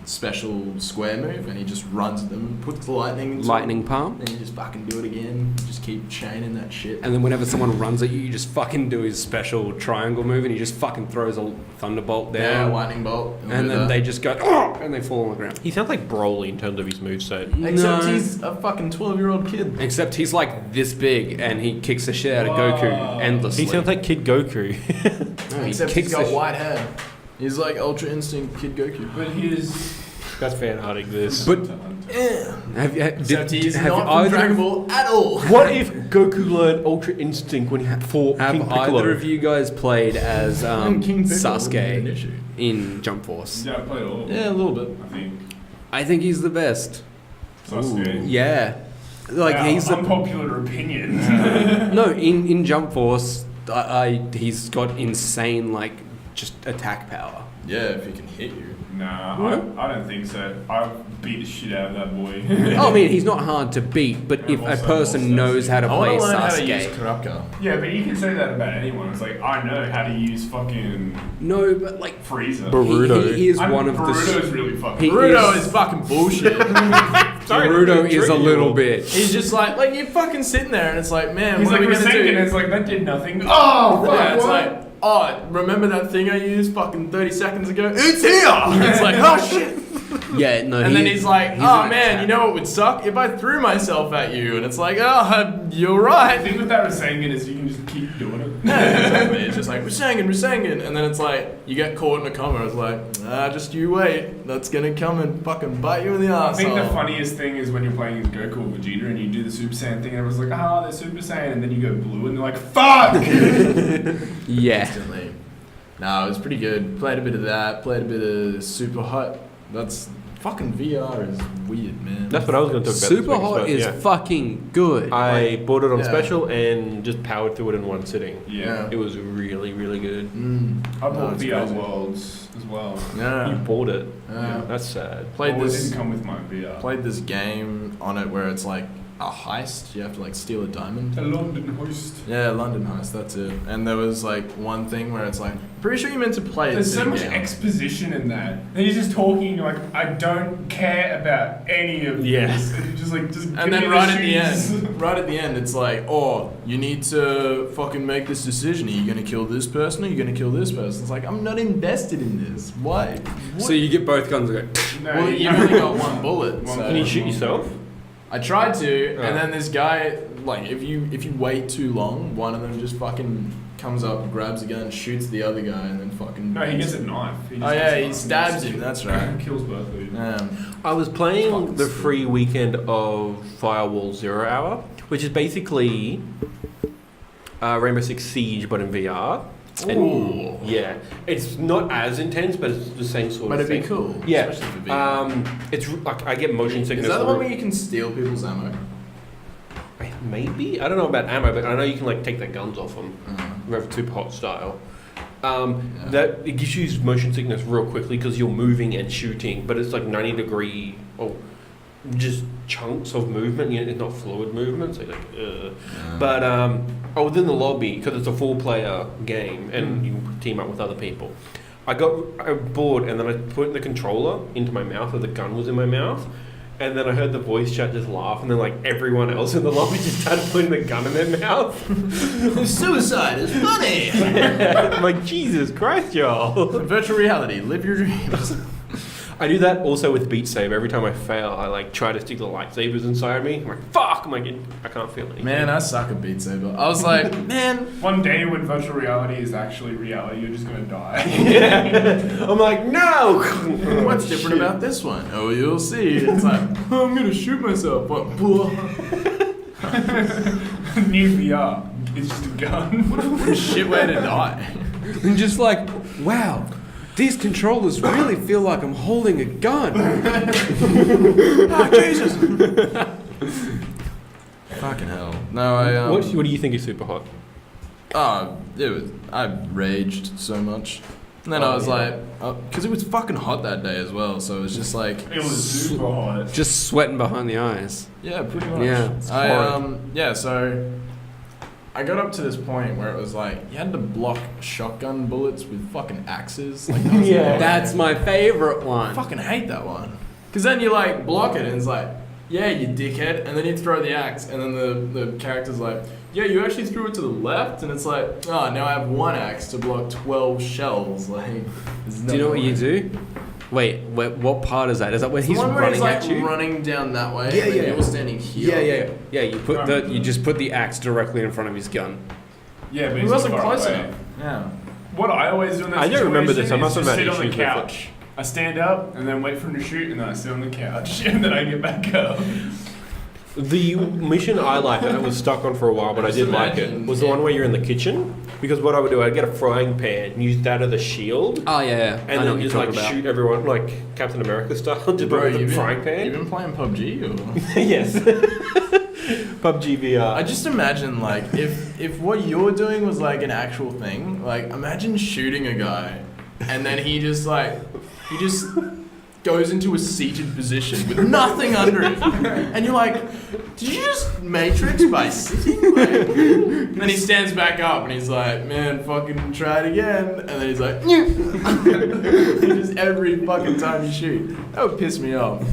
special square move, and he just runs at them, puts the lightning into Lightning them, palm. and you just fucking do it again. Just keep chaining that shit. And then whenever someone runs at you, you just fucking do his special triangle move, and he just fucking throws a thunderbolt Yeah, down. lightning bolt. And then they just go, oh, and they fall on the ground. He sounds like Broly in terms of his moveset. Except No. he's a fucking 12-year-old kid. Except he's like this big, and he kicks the shit out of Goku endlessly. He sounds like Kid Goku. No, he Except kicks he's got the white hair. He's like Ultra Instinct Kid Goku. But his That's fan-hearting this. But Yeah. Except he's not from Dragon Ball at all. What if Goku learned Ultra Instinct when he fought King Have Piccolo? either of you guys played as King Piccolo wouldn't be an Sasuke issue. in Jump Force? yeah, I played all. Yeah, a little bit. I think. I think he's the best. Sasuke. Yeah. Like Wow, he's the unpopular opinion. no in Jump Force. He's got insane like just attack power. Yeah, if he can hit you. Nah, I don't think so. I beat the shit out of that boy. Oh, I mean, he's not hard to beat, but if a Also person knows how to I want play to learn how to use Sasuke, Kurapika. Yeah, but you can say that about anyone. It's like, I know how to use fucking no, but like Frieza. Baruto. he is one of Boruto's the. really fucking He Naruto is- is fucking bullshit. Naruto is a little bit. He's just like you're fucking sitting there and it's like, man, He's what like are we gonna Rasengan, do? and it's like, that did nothing. Oh, fuck, Yeah, it's what? like, oh, remember that thing I used fucking 30 seconds ago? It's here! It's like, oh shit! Yeah, no. And then he's like, he's oh an man, attack. you know what would suck? If I threw myself at you. And it's like, oh, you're The right. thing with that Rasengan is you can just keep doing it. Yeah, exactly. It's just like, Rasengan. And then it's like, you get caught in a comma. It's like, just you wait. That's gonna come and fucking bite you in the I ass. think the funniest thing is when you're playing as Goku or Vegeta and you do the Super Saiyan thing and everyone's like, ah, they're Super Saiyan, and then you go blue and they're like, fuck! Yeah. Instantly. No, it was pretty good. Played a bit of that. Played a bit of Superhot. That's fucking VR is weird, man. That's what I was going to talk about. Super this week, Hot but is yeah. fucking good. I bought it on Yeah. special and just powered through it in one sitting. Yeah. It was really, really good. I bought it's VR crazy. Worlds as well. You Yeah. bought it. Yeah. That's sad. Played Well, it this. didn't come with my VR. Played this game on it where it's like a heist. You have to like steal a diamond. A London hoist. Yeah, London heist. That's it. And there was like one thing where it's like, pretty sure you're meant to play it. There's so sitting much down. exposition in that. And he's just talking like, I don't care about any of Yeah. this. And just like, just give And me then right at shoes. the end, right at the end, it's like, oh, you need to fucking make this decision. Are you gonna kill this person? Or are you gonna kill this person? It's like, I'm not invested in this. Why? What? So you get both guns and go. No, Well, you've only got one bullet. One so- Can you shoot yourself? I tried to, Oh. and then this guy, like, if you wait too long, one of them just fucking comes up, grabs a gun, shoots the other guy, and then fucking. No, he gets a knife. He just Oh gets yeah, a he knife and stabs just him. That's right. Kills both of you. I was playing Fucking the stupid. free weekend of Firewall 0 Hour, which is basically Rainbow Six Siege but in VR. Ooh. Yeah, it's not as intense, but it's the same sort But of it'd thing. be cool. Yeah, Especially for VR. it's like I get motion sickness. Is that the one through- where you can steal people's ammo? Maybe I don't know about ammo, but I know you can like take the guns off them. Rev Super Hot style. Yeah. That it gives you motion sickness real quickly because you're moving and shooting, but it's like 90-degree or just chunks of movement. You know, it's not fluid movement. So you're like, But within the lobby, because it's a 4-player game and you team up with other people, I got bored and then I put the controller into my mouth, or the gun was in my mouth. And then I heard the voice chat just laugh, and then like everyone else in the lobby just started putting the gun in their mouth. Suicide is funny. I'm like, Jesus Christ, y'all. Virtual reality, live your dreams. I do that also with Beat Saber. Every time I fail, I like try to stick the lightsabers inside me. I'm like, fuck! I'm like, I can't feel anything. Man, I suck at Beat Saber. I was like, man. One day when virtual reality is actually reality, you're just gonna die. Yeah. I'm like, no! What's different about this one? Oh, you'll see. It's like, I'm gonna shoot myself. What? New VR. It's just a gun. What a shit way to die. And just like, wow, these controllers really feel like I'm holding a gun. Oh, Jesus. Fucking hell. No, I, what do you think is super hot? I raged so much. And then I was like, because it was fucking hot that day as well, so it was just like, It was super hot. Just sweating behind the eyes. yeah, pretty much. Yeah, it's So I got up to this point where it was like you had to block shotgun bullets with fucking axes. Like, that was Yeah. That's my favorite I one. fucking hate that one. Because then you like block it and it's like, yeah, you dickhead, and then you throw the axe, and then the character's like, yeah, you actually threw it to the left, and it's like, oh, now I have one axe to block 12 shells. Like, Do you know what you do? Wait, what part is that? Is that when he's the one where running it's like at you? running down that way, Yeah, and then yeah. you're standing here. Yeah. You just put the axe directly in front of his gun. Yeah, but He he's wasn't far close away. enough. Yeah. What I always do in that I don't situation remember this. I must is have just had sit on the issues with it. couch. I stand up and then wait for him to shoot, and then I sit on the couch, and then I get back up. The mission I liked, and I was stuck on for a while, but I did like it, was the one where you're in the kitchen. Because what I would do, I'd get a frying pan and use that as a shield. Oh yeah. And I know then what just you're like talking about. shoot everyone like Captain America style, just Bro, with you've the been, frying you've pan. been playing PUBG or? Yes. PUBG VR. I just imagine like if what you're doing was like an actual thing, like imagine shooting a guy and then he just goes into a seated position with nothing under it. And you're like, did you just Matrix by sitting? Like, and then he stands back up and he's like, man, fucking try it again. And then he's like, just every fucking time you shoot. That would piss me off.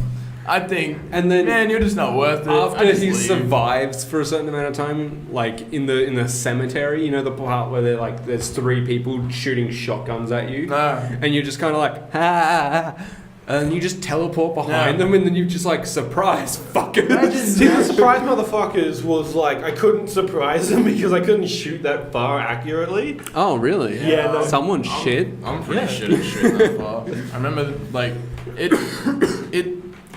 I think, And then man, you're just not worth it. after I just he leave. survives for a certain amount of time, like in the cemetery, you know the part where they're like there's 3 people shooting shotguns at you, No. and you're just kind of like ha, and you just teleport behind Yeah. them, and then you just like surprise fuckers. See, the surprise motherfuckers was like, I couldn't surprise them because I couldn't shoot that far accurately. Oh really? Yeah, no. Someone shit. I'm pretty Yeah. shit at shooting that far. I remember, like, it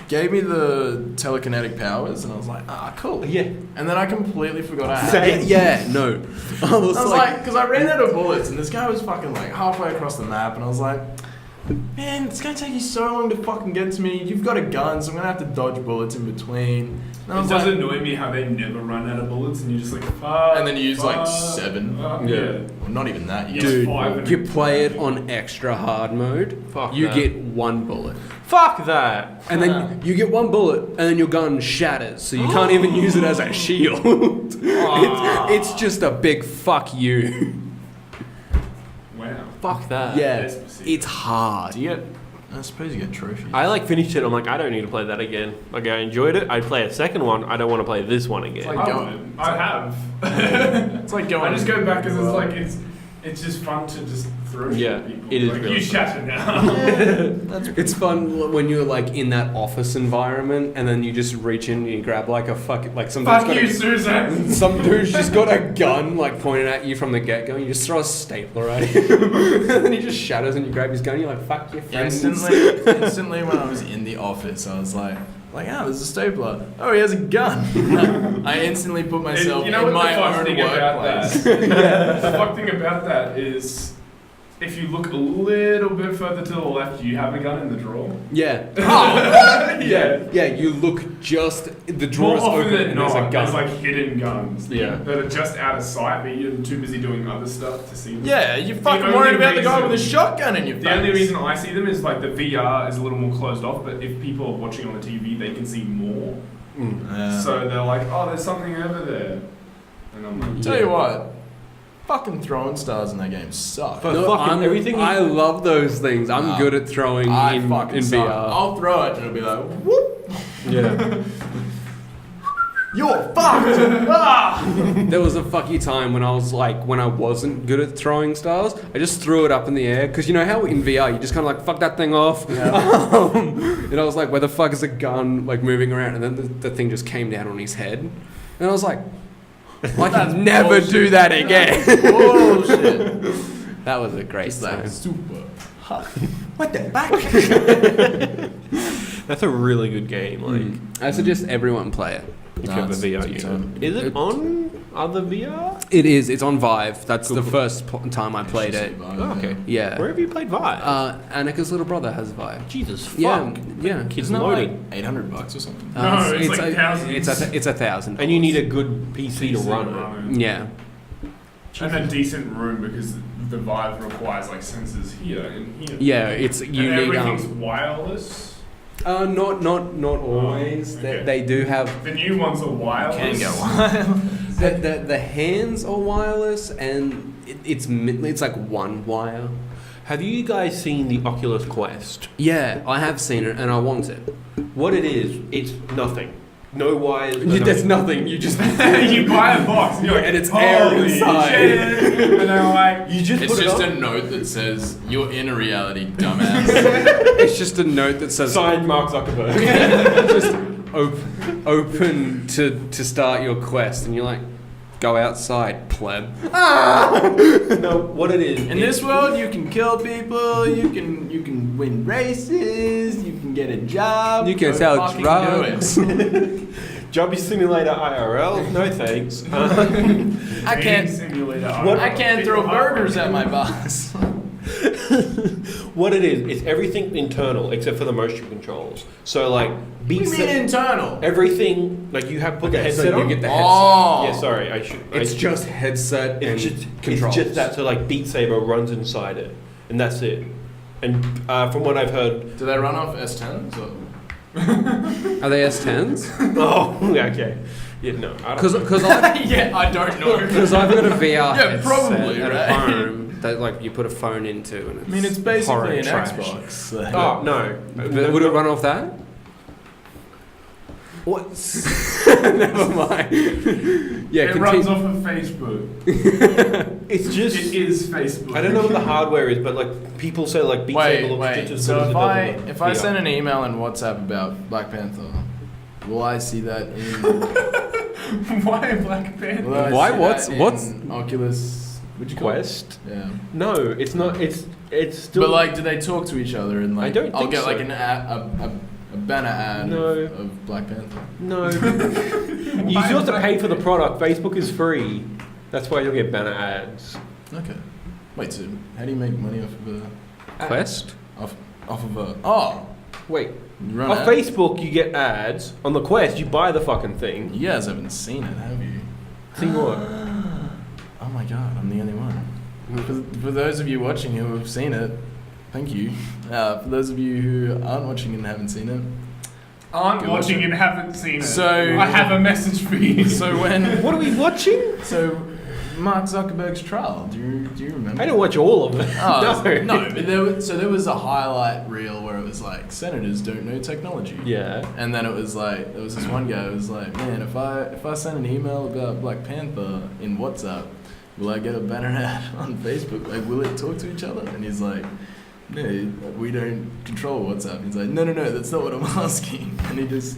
gave me the telekinetic powers, and I was like, ah, cool. Yeah. And then I completely forgot I had Same. it. Yeah, no. I was I was like, like, because I ran out of bullets, and this guy was fucking like halfway across the map, and I was like, man, it's gonna take you so long to fucking get to me. You've got a gun, so I'm gonna have to dodge bullets in between. And I It was does like, annoy me how they never run out of bullets, and you're just like, fuck. and then you use like fuck, 7. fuck, Yeah. yeah. Well, not even that. You Dude. get 5 and you play it on extra hard mode. Fuck you that. get 1 bullet. Fuck that. And then you get 1 bullet, and then your gun shatters, so you can't even use it as a shield. it's just a big fuck you. Wow. Fuck that. Yeah, That's specific. it's hard. Do you get? I suppose you get trophies. I like finished it. I'm like, I don't need to play that again. Like, I enjoyed it. I'd play a second one. I don't want to play this one again. Like, I go- would. I have. It's like going. I just go back because it's like it's just fun to just throw Yeah, shit at people. it is like, really you fun. shatter now. It's fun when you're like in that office environment, and then you just reach in and you grab like a some dude's Fuck got you, a- Susan. Some dude's just got a gun like pointed at you from the get go. You just throw a stapler at him, and then he just shatters, and you grab his gun. And you're like, "Fuck your friends." Instantly, when I was in the office, I was like, there's a stapler. Oh, he has a gun. I instantly put myself You know in what my the fuck own thing about workplace. that? The fuck thing about that is, if you look a little bit further to the left, you have a gun in the drawer. Yeah, Yeah. yeah. You look just the More drawer's often open than and there's a not, gun. there's like hidden guns. Yeah. That are just out of sight, but you're too busy doing other stuff to see them. Yeah, you're fucking only worried about the guy reason- with a shotgun in your face. The only reason I see them is like the VR is a little more closed off, but if people are watching on the TV, they can see more. So they're like, oh, there's something over there. And I'm like, Tell you what, fucking throwing stars in that game suck. But fucking everything. I love those things. I'm Nah. good at throwing I in fucking suck. VR. I'll throw it and it'll be like, whoop, Yeah. you're fucked. Ah! There was a fucky time when I wasn't good at throwing stars. I just threw it up in the air because you know how in VR you just kind of like fuck that thing off. And I was like, where the fuck is a gun like moving around? And then the thing just came down on his head, and I was like, I can never bullshit. do that again. Bullshit. That was a great time. Super hot. What the fuck? That's a really good game. Like, I suggest everyone play it. if you have a VR it's unit. Is it on other VR? It is. It's on Vive. That's the first time I played it. Oh, okay. Yeah. Where have you played Vive? Annika's little brother has Vive. Jesus fuck. Yeah, yeah. Kids Isn't that loaded. like $800 or something? No, it's like thousands. It's $1,000. And you need a good PC to run it. Yeah. And a decent room because the Vive requires like sensors here and here. Yeah, it's And you need everything's wireless. not always. okay. They do have The new ones are wireless. Can go wild. the hands are wireless, and it's like one wire. Have you guys seen the Oculus Quest? Yeah, I have seen it, and I want it. What it is, it's nothing. No wires. There's nothing. You just you buy a box and you're like, and it's air holy inside. shit. And I'm like, You just It's put just it a on. note that says, "You're in a reality, dumbass." It's just a note that says Signed Mark Zuckerberg. just open to start your quest, and you're like, go outside, pleb. No, what it is. In this world, you can kill people. You can win races. You can get a job. You can go sell fucking drugs. do it. Jobby Simulator IRL. No thanks. I can't. simulator. I can't throw burgers at my boss. What it is, it's everything internal except for the motion controls. So like, What do you mean internal? everything like you have put the headset so you on. get the headset. Oh. Yeah, sorry, I should. It's just headset and It's just controls. It's just that. So like, Beat Saber runs inside it, and that's it. And from what I've heard, Do they run off S10s? Or? Are they S10s? oh, okay, yeah, no, I don't. Because I've Yeah, I don't know. Because I've got a VR Yeah, headset probably, at right? home that like you put a phone into, and it's I mean, it's horror basically an trash. Xbox. So. Oh no, Would it run off that? What? Never mind. Yeah, It runs off of Facebook. It's just. It is Facebook. I don't know what the hardware is, but like people say like Beat Saber looks Wait. just as So good as if it I does on the if I VR. send an email in WhatsApp about Black Panther, will I see that in? Why Black Panther? Will I Why? see What's- that in what's- Oculus? What'd you call Quest? it? Yeah. No, it's not. It's still. But like, do they talk to each other and like? I don't I'll think get so. like an ad, a banner ad No. of Black Panther. No. You still have to pay for the product. Facebook is free. That's why you'll get banner ads. Okay. Wait. So how do you make money off of a Quest. off of a? Oh, Wait. you run On ads? Facebook, you get ads. On the Quest, you buy the fucking thing. You guys haven't seen it, have you? See what? Oh my god, I'm the only one. For those of you watching who have seen it, thank you. For those of you who aren't watching and haven't seen it, Aren't Good watching watching. and haven't seen it. So- I have a message for you. so when What are we watching? so Mark Zuckerberg's trial, do you remember? I didn't watch all of it. Oh, no. no, but there was a highlight reel where it was like senators don't know technology. Yeah. And then it was like there was this one guy who was like, man, if I send an email about Black Panther in WhatsApp, will I get a banner ad on Facebook? Like, will it talk to each other? And he's like, no, we don't control WhatsApp. He's like, no, that's not what I'm asking. And he just,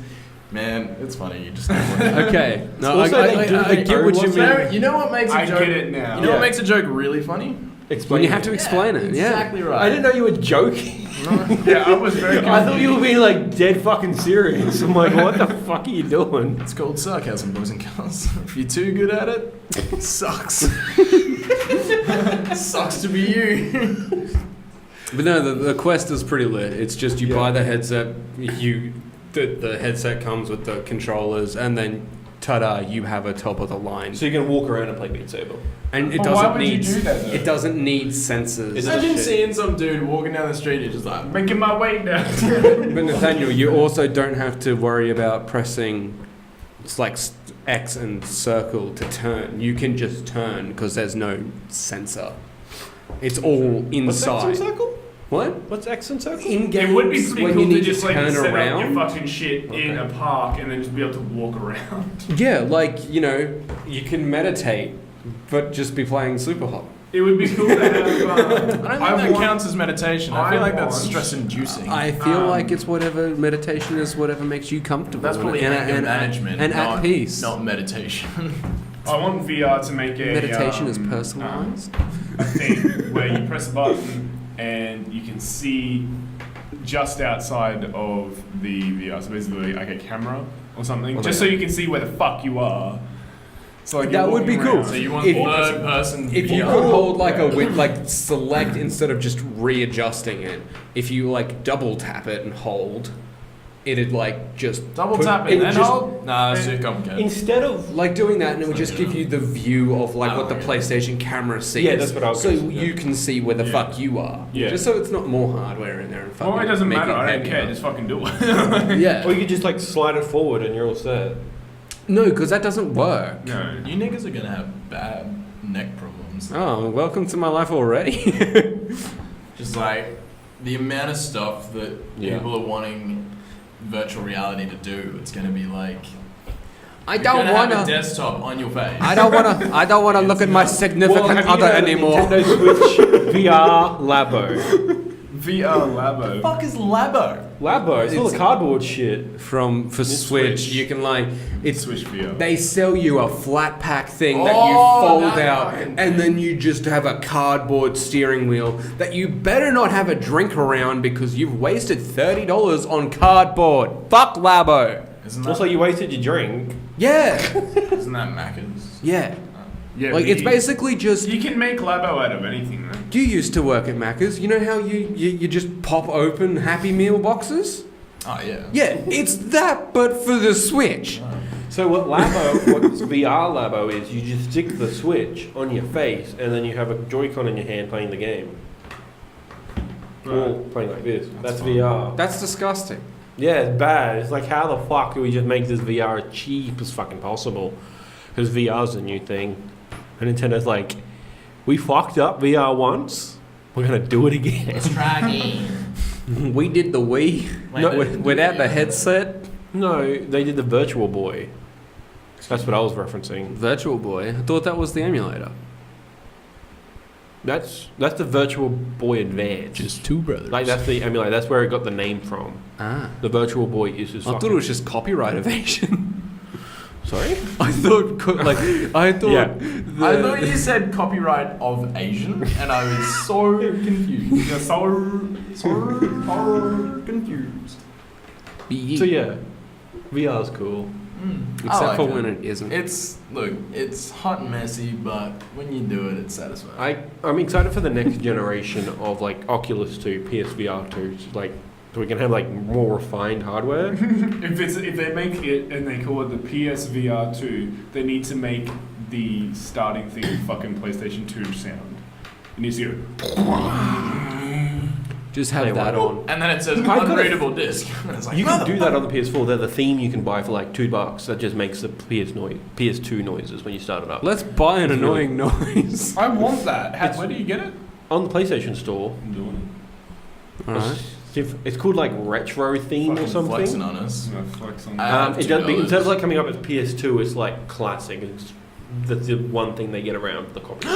man, it's funny. You just Okay. No, Also, they do I their get own what you WhatsApp. mean. You know what makes a I joke? get it now. You know Yeah. what makes a joke really funny? Explain. When you have to it. explain it. Yeah. Exactly right. I didn't know you were joking. Yeah, I was very confused. I thought you were being like dead fucking serious. I'm like, what the fuck are you doing? It's called sarcasm, boys and girls. If you're too good at it, it sucks. Sucks to be you. But no, the Quest is pretty lit. It's just you buy the headset, the headset comes with the controllers, and then ta-da, you have a top of the line. So you can walk around and play Beat Saber. And it Well, why doesn't would you need do that, though? it doesn't need sensors. Is it- Imagine shit. seeing some dude walking down the street and just like, Making my way down. But Nathaniel, you also don't have to worry about pressing it's like X and circle to turn. You can just turn because there's no sensor. It's all What's X and inside. circle? What? What's X and circle? In It games, would be pretty when cool you to need just to like turn set up around. your fucking shit in Okay. a park and then just be able to walk around. Yeah, like, you know, you can meditate, but just be playing Superhot. It would be cool to have. I don't think that want- counts as meditation. I feel like that's want- stress inducing. I feel Um, like it's whatever meditation is, whatever makes you comfortable. That's probably and, anger and, management, and not, at peace. not meditation. I want VR to make a Meditation is personalized. a thing where you press a button and you can see just outside of the VR. So basically, like a camera or something, just so you can see where the fuck you are. So like That you're would be walking cool. around. So you want If- third person If you VR? could hold like like select instead of just readjusting it, if you like double tap it and hold, it'd like just Double put- tap it it would and just- hold? Nah, that's too complicated. Instead of like doing that, and it would just give you the view of like what the PlayStation camera sees. Yeah, that's what I was So gonna say, yeah. you can see where the fuck you are. Yeah. Just so it's not more hardware in there and fucking. Well, it doesn't make matter. I don't heavier. care. Just fucking do it. Yeah. or you could just like slide it forward and you're all set. No, because that doesn't work. No. You niggas are gonna have bad neck problems. Oh, welcome to my life already. Just like the amount of stuff that Yeah. people are wanting virtual reality to do, it's gonna be like I you're don't gonna want have a to. desktop on your face. I don't want to look at my significant have you other heard of anymore. Nintendo Switch VR Labo. VR Labo. Fuck is Labo? Labo, it's all It's- the cardboard shit. For Switch, Switch. you can like it's Switch VR. they sell you a flat pack thing that you Oh, fold that out, fucking and then you just have a cardboard steering wheel that you better not have a drink around because you've wasted $30 on cardboard. Fuck Labo. Isn't that, Also, you wasted your drink. Yeah, isn't that Macca's? yeah. Yeah, Like but it's basically just. you can make Labo out of anything, though. You used to work at Macca's. You know how you just pop open Happy Meal boxes? Oh yeah. Yeah, it's that, but for the Switch. So what VR Labo is, you just stick the Switch on your face, and then you have a Joy-Con in your hand playing the game. Or playing like this. That's fun. VR. That's disgusting. Yeah, it's bad. It's like, how the fuck do we just make this VR as cheap as fucking possible? Because VR's a new thing. And Nintendo's like, we fucked up VR once, we're gonna do it again. Let's try again. We did the Wii No, without the headset. No, they did the Virtual Boy. That's what I was referencing. Virtual Boy. I thought that was the emulator. That's the Virtual Boy Advance. Just two brothers. Like that's the emulator. That's where it got the name from. Ah. The Virtual Boy is just. I thought it was just copyright evasion. Sorry. I thought I thought you said copyright of Asian, and I was so confused. You're so confused. So yeah, VR's cool. Except for when it isn't. It's hot and messy, but when you do it, it's satisfying. I'm excited for the next generation of like Oculus 2, PSVR 2, so we can have like more refined hardware. if they make it and they call it the PSVR 2, they need to make the starting thing fucking PlayStation 2 sound. It needs to go. Just have They that won't. on. And then it says I could've- unreadable disc. And it's like, You can do that on the PS4. There's a theme you can buy for like $2 that just makes the PS2 noises when you start it up. Let's buy an It's really- annoying noise. I want that. It's- Where do you get it? On the PlayStation Store. I'm doing Alright. It's called like retro theme or fucking flexing something. on us. it. I'm gonna flex on It does, $2. instead of like coming up as PS2, it's like classic. That's the one thing they get around the copy.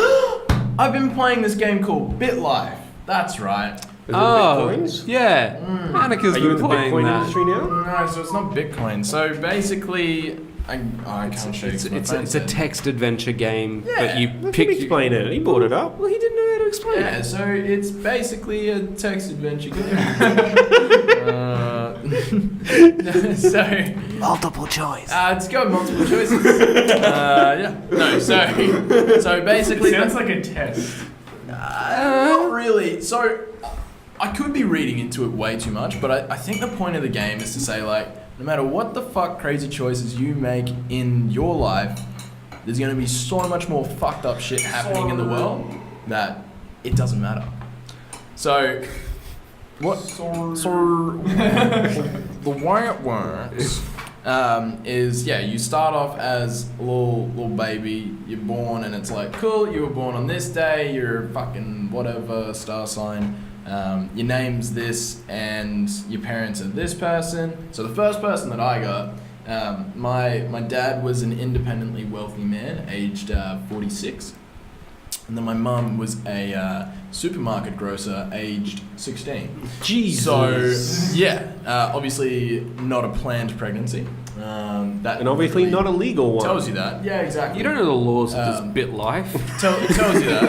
I've been playing this game called BitLife. That's right. Is it Oh, Bitcoins? yeah. Annika's Are you in been the playing Bitcoin that. industry now? No, so it's not Bitcoin. So basically, I can't show you. 'cause my phone It's a said- text adventure game, but Yeah. you Let him pick. explain it. He brought it up. Well, he didn't know how to explain Yeah, it. so it's basically a text adventure game. So Multiple choice. it's got multiple choices. Yeah. No. So basically, Sounds like a test. not really. So I could be reading into it way too much, but I think the point of the game is to say like, no matter what the fuck crazy choices you make in your life, there's gonna be so much more fucked up shit happening in the world that it doesn't matter. So what? So the way it works is you start off as a little baby. You're born and it's like cool. You were born on this day. You're fucking whatever star sign. Your name's this and your parents are this person. So the first person that I got, my dad was an independently wealthy man, aged 46. And then my mum was a supermarket grocer, aged 16. Jesus. So, obviously not a planned pregnancy. That And obviously really not a legal one. tells you that. Yeah, exactly. You don't know the laws of Um, this bit life. It tells you that.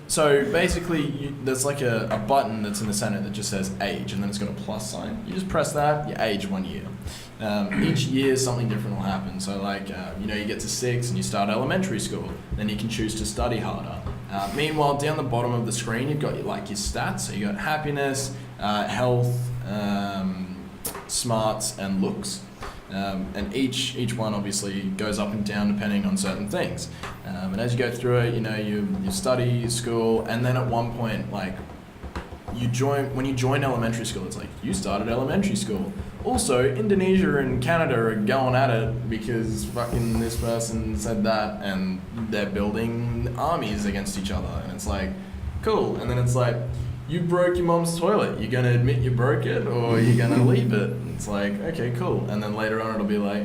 So basically, there's like a button that's in the center that just says age, and then it's got a plus sign. You just press that, you age 1 year. Each year, something different will happen. So like, you get to 6 and you start elementary school. Then you can choose to study harder. Meanwhile, down the bottom of the screen, you've got your stats. So you got happiness, health, smarts, and looks. And each one obviously goes up and down depending on certain things. And as you go through it, you study, school, and then at one point, like when you join elementary school, it's like you started elementary school. Also, Indonesia and Canada are going at it because fucking this person said that, and they're building armies against each other, and it's like, cool. And then it's like, you broke your mom's toilet. You gonna admit you broke it, or you gonna leave it? It's like, okay, cool. And then later on, it'll be like,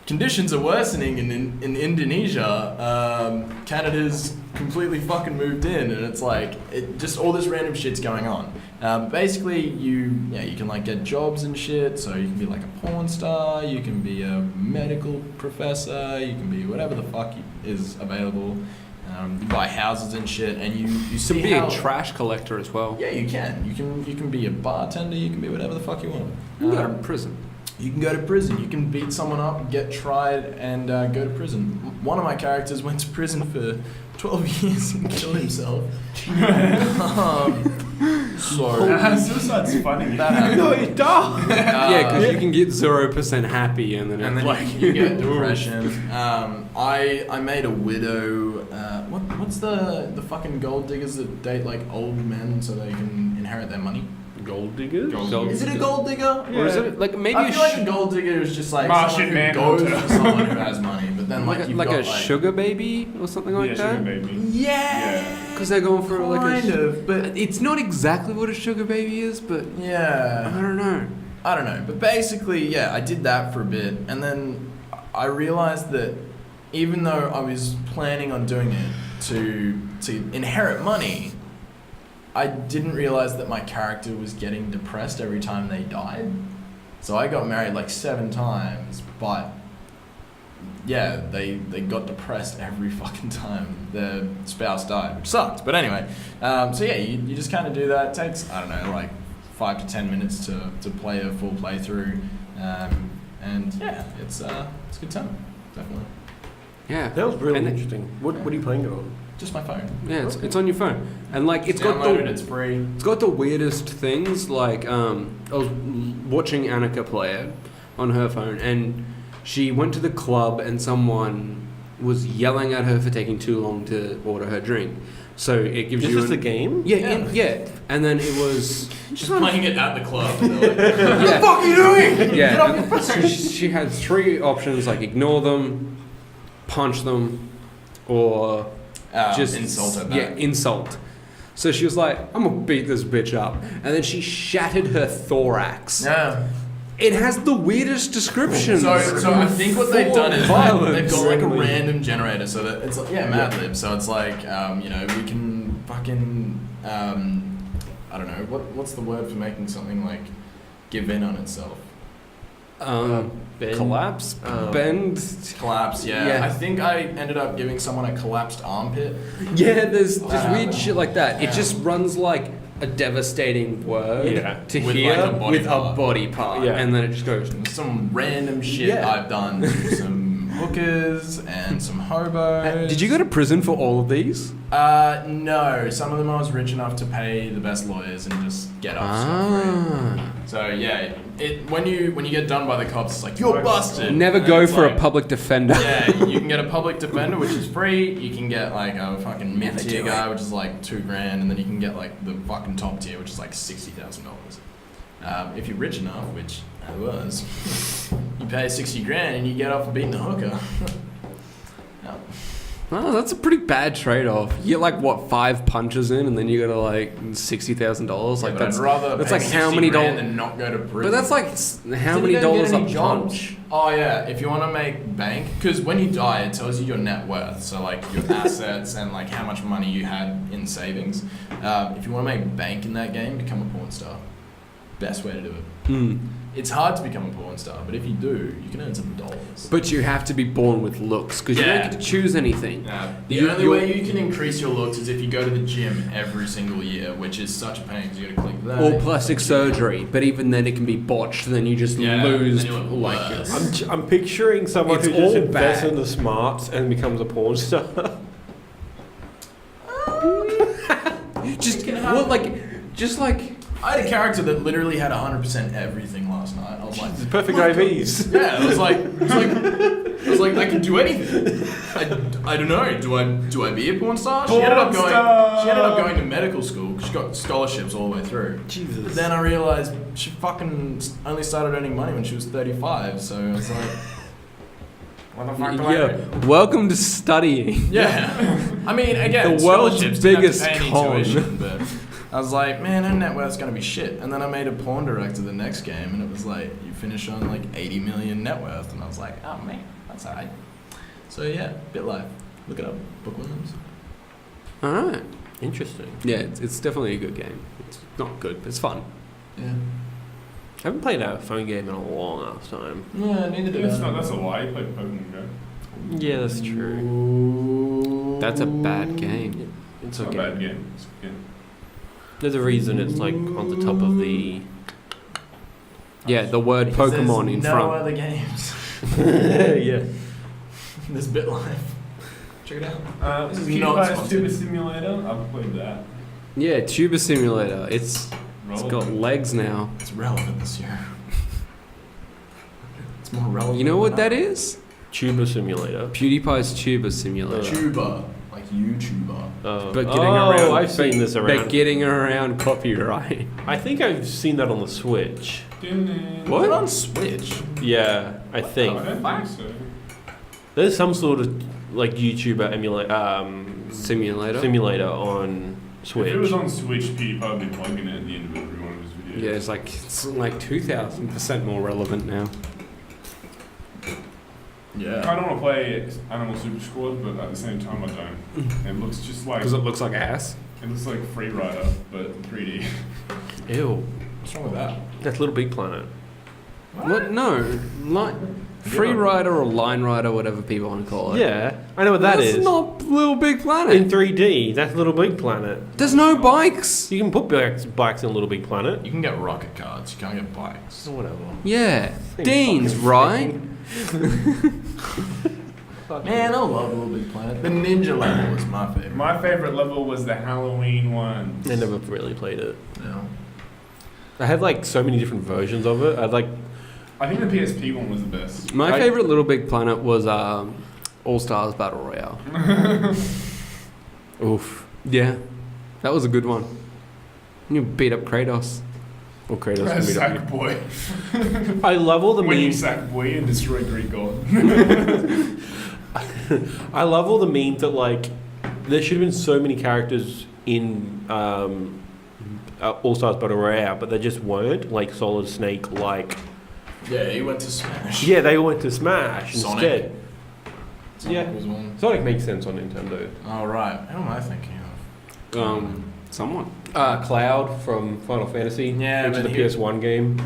conditions are worsening in Indonesia. Canada's completely fucking moved in, and it's like just all this random shit's going on. Basically, you can like get jobs and shit. So you can be like a porn star, you can be a medical professor, you can be whatever the fuck is available. You buy houses and shit, and you see To be how a trash collector as well. yeah, you can be a bartender, you can be whatever the fuck you want. You can go to prison. You can go to prison. You can beat someone up, get tried, and go to prison. One of my characters went to prison for 12 years and killed himself. Suicide's funny. That happened. No, you die. Yeah, because you can get 0% happy and then You get depression. I made a widow. What's the fucking gold diggers that date like old men so they can inherit their money? Gold diggers? Is it a gold digger? Or is it like maybe I feel like a gold digger is just like Martian someone who Manhunter. goes for someone who has money, but then like you've like got a sugar baby or something like Sugar that? baby. Yeah. Because they're going for like a kind of, but it's not exactly what a sugar baby is, but yeah. I don't know. But basically, yeah, I did that for a bit, and then I realized that even though I was planning on doing it to inherit money, I didn't realize that my character was getting depressed every time they died. So I got married like 7 times, but yeah, they got depressed every fucking time their spouse died, which sucks. But anyway, so yeah, you just kind of do that. It takes, I don't know, like 5 to 10 minutes to play a full playthrough, and yeah, it's a good time, definitely. Yeah. That was really And interesting. What are you playing it on? Just my phone. Yeah, it's on your phone, and like it's got Download it, the it's free. it's got the weirdest things. Like I was watching Annika play it on her phone, and she went to the club, and someone was yelling at her for taking too long to order her drink. So it gives Is you this the game? Yeah, yeah. And then it was Just playing it at the club. They're like, yeah. What the fuck are you doing? Yeah. So she had 3 options, like ignore them, punch them, or just insult her back. Yeah, insult. So she was like, I'm gonna beat this bitch up. And then she shattered her thorax. Yeah. It has the weirdest descriptions. So I think what they've done is Violence. they've got like a random generator, so that it's like, Mad Lib. So it's like we can fucking I don't know what's the word for making something like give in on itself. Bend. Collapse, bend. Collapse. Yeah. Yeah. I think I ended up giving someone a collapsed armpit. Yeah, there's weird shit like that. Yeah. It just runs like a devastating word Yeah. to With hear like a body with part. a body part, Yeah. and then it just goes. Some random shit Yeah. I've done to some hookers and some hobos. Did you go to prison for all of these? No. Some of them I was rich enough to pay the best lawyers and just get off scot-free. So yeah, when you get done by the cops, it's like you're busted. Never And go it's for like, a public defender. Yeah, you can get a public defender, which is free. You can get like a fucking mid-tier do guy, it. which is like $2,000, and then you can get like the fucking top tier, which is like $60,000. If you're rich enough, which I was, you pay $60,000 and you get off for beating a hooker. Yeah. Well, that's a pretty bad trade-off. You get like what 5 punches in, and then you go to like $60,000. Like but that's I'd rather that's pay like how $60,000 many dollars? than not go to prison. But that's like how Then many you don't dollars get a any punch? jobs. Oh yeah, if you want to make bank, because when you die, it tells you your net worth, so like your assets and like how much money you had in savings. If you want to make bank in that game, become a porn star. Best way to do it. Mm. It's hard to become a porn star, but if you do, you can earn some dollars. But you have to be born with looks because you Yeah. don't get to choose anything. The only way you can increase your looks is if you go to the gym every single year, which is such a pain because you got to click that. Or plastic surgery, but even then it can be botched. Then you just Yeah, lose then you look like worse. I'm picturing someone It's who just all invests bad. in the smarts and becomes a porn star. just It can well, happen. just like I had a character that literally had 100% everything last night. I was like, It's perfect IVs. yeah, it was like I was like, I can do anything. I don't know. Do I be a porn star? She ended up going to medical school. She got scholarships all the way through. Jesus. But then I realized she fucking only started earning money when she was 35. So I was like, what the fuck do I do? Welcome to studying. Yeah. I mean, again, The world's scholarships didn't have to biggest pay any con. tuition, but I was like, man, her net worth's gonna be shit. And then I made a porn director the next game, and it was like, you finish on like 80 million net worth, and I was like, oh man, that's alright. So yeah, BitLife. Look it up, bookworms. All right. Interesting. Yeah, it's definitely a good game. It's not good, but it's fun. Yeah. I haven't played a phone game in a long ass time. Yeah, neither did I. That's a lie. You played Pokemon Go. Yeah, that's true. Ooh. That's a bad game. It's It's not okay. a bad game. It's good. There's a reason it's like on the top of the. Yeah, the word Because Pokemon there's in no front. other games. Yeah. There's BitLife. Check it out. This is This is not Cutie sponsored. Tuber Simulator. I've played that. Yeah, Tuber Simulator. It's got Rolling. legs now. It's relevant this year. It's more relevant. You know what than that is? Tuber Simulator. PewDiePie's Tuber Simulator. Tuber, like YouTuber. But But getting around, I've seen this but around. getting around copyright. I think I've seen that on the Switch. Was it on Switch? Yeah, I I think don't think so. there's some sort of like YouTuber Simulator. simulator on Switch. If it was on Switch, PewDiePie would be plugging it at the end of every one of his videos. Yeah, it's like 2,000% more relevant now. Yeah. I don't want to play Animal Super Squad, but at the same time I don't. It looks just like Because it looks like ass. it looks like Free Rider, but 3D. Ew, What's wrong with that? that's Little Big Planet. What? No. Free Rider or Line Rider, whatever people want to call it. Yeah, I know what that That's is. not Little Big Planet. In 3D, that's Little Big Planet. There's no bikes. You can put bikes in Little Big Planet. You can get rocket cards. You can't get bikes. Or whatever. Yeah. Same Dean's, fucking right? Man, I love Little Big Planet. The ninja level was my favorite. My favorite level was the Halloween one. I never really played it. No. I had like so many different versions of it. I'd like. I think the PSP one was the best. My favorite Little Big Planet was All Stars Battle Royale. Oof. Yeah. That was a good one. You beat up Kratos. Or Kratos can beat up Sackboy. you. I love all the When you memes. Sackboy and destroy Greek god. I love all the memes that like. There should have been so many characters in All Stars Battle Royale, but they just weren't. Like Solid Snake, like. Yeah, he went to Smash. Yeah, they went to Smash Sonic. instead. Sonic Yeah. was one. Sonic makes sense on Nintendo. Oh, right. Who am I thinking of? Someone. Cloud from Final Fantasy, Yeah, which is but a he- PS1 game.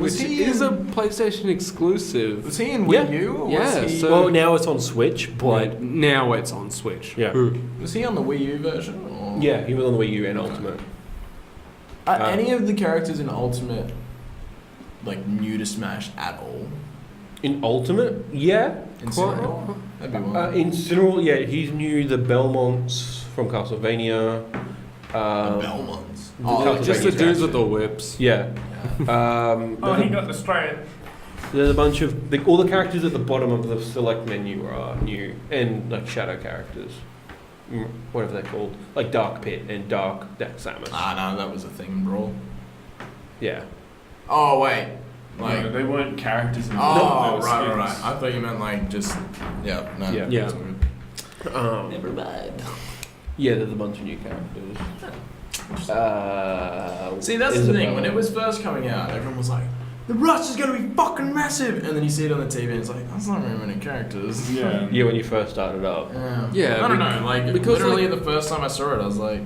Was Which he is in- a PlayStation exclusive. Was he in Yeah. Wii U? Or Yeah, was he, so- Well, now it's on Switch, but Now it's on Switch. yeah, was he on the Wii U version? Or? yeah, he was on the Wii U and Ultimate. Are any of the characters in Ultimate like new to Smash at all? In Ultimate, yeah. Incineroar? That'd be one. Incineroar, yeah, he's new. The Belmonts from Castlevania. the Belmonts. the Oh, Castlevania Just the dudes characters. with the whips. Yeah. Oh, he got destroyed. There's a bunch of all the characters at the bottom of the select menu are new, and like shadow characters, whatever they're called, like Dark Pit and Dark Samus. No, that was a thing in Brawl. Yeah. Oh wait, Like, like they weren't characters in oh they were right. skins. I thought you meant like just yeah. No, Yeah. Yeah. that's weird. Never mind. Yeah, there's a bunch of new characters. See, that's the Isabelle. thing. When it was first coming out, everyone was like, "The rush is gonna be fucking massive," and then you see it on the TV, and it's like, "That's not very many characters." Yeah. Yeah, when you first started up. Yeah, I don't know. Like, because, literally, like- the first time I saw it, I was like,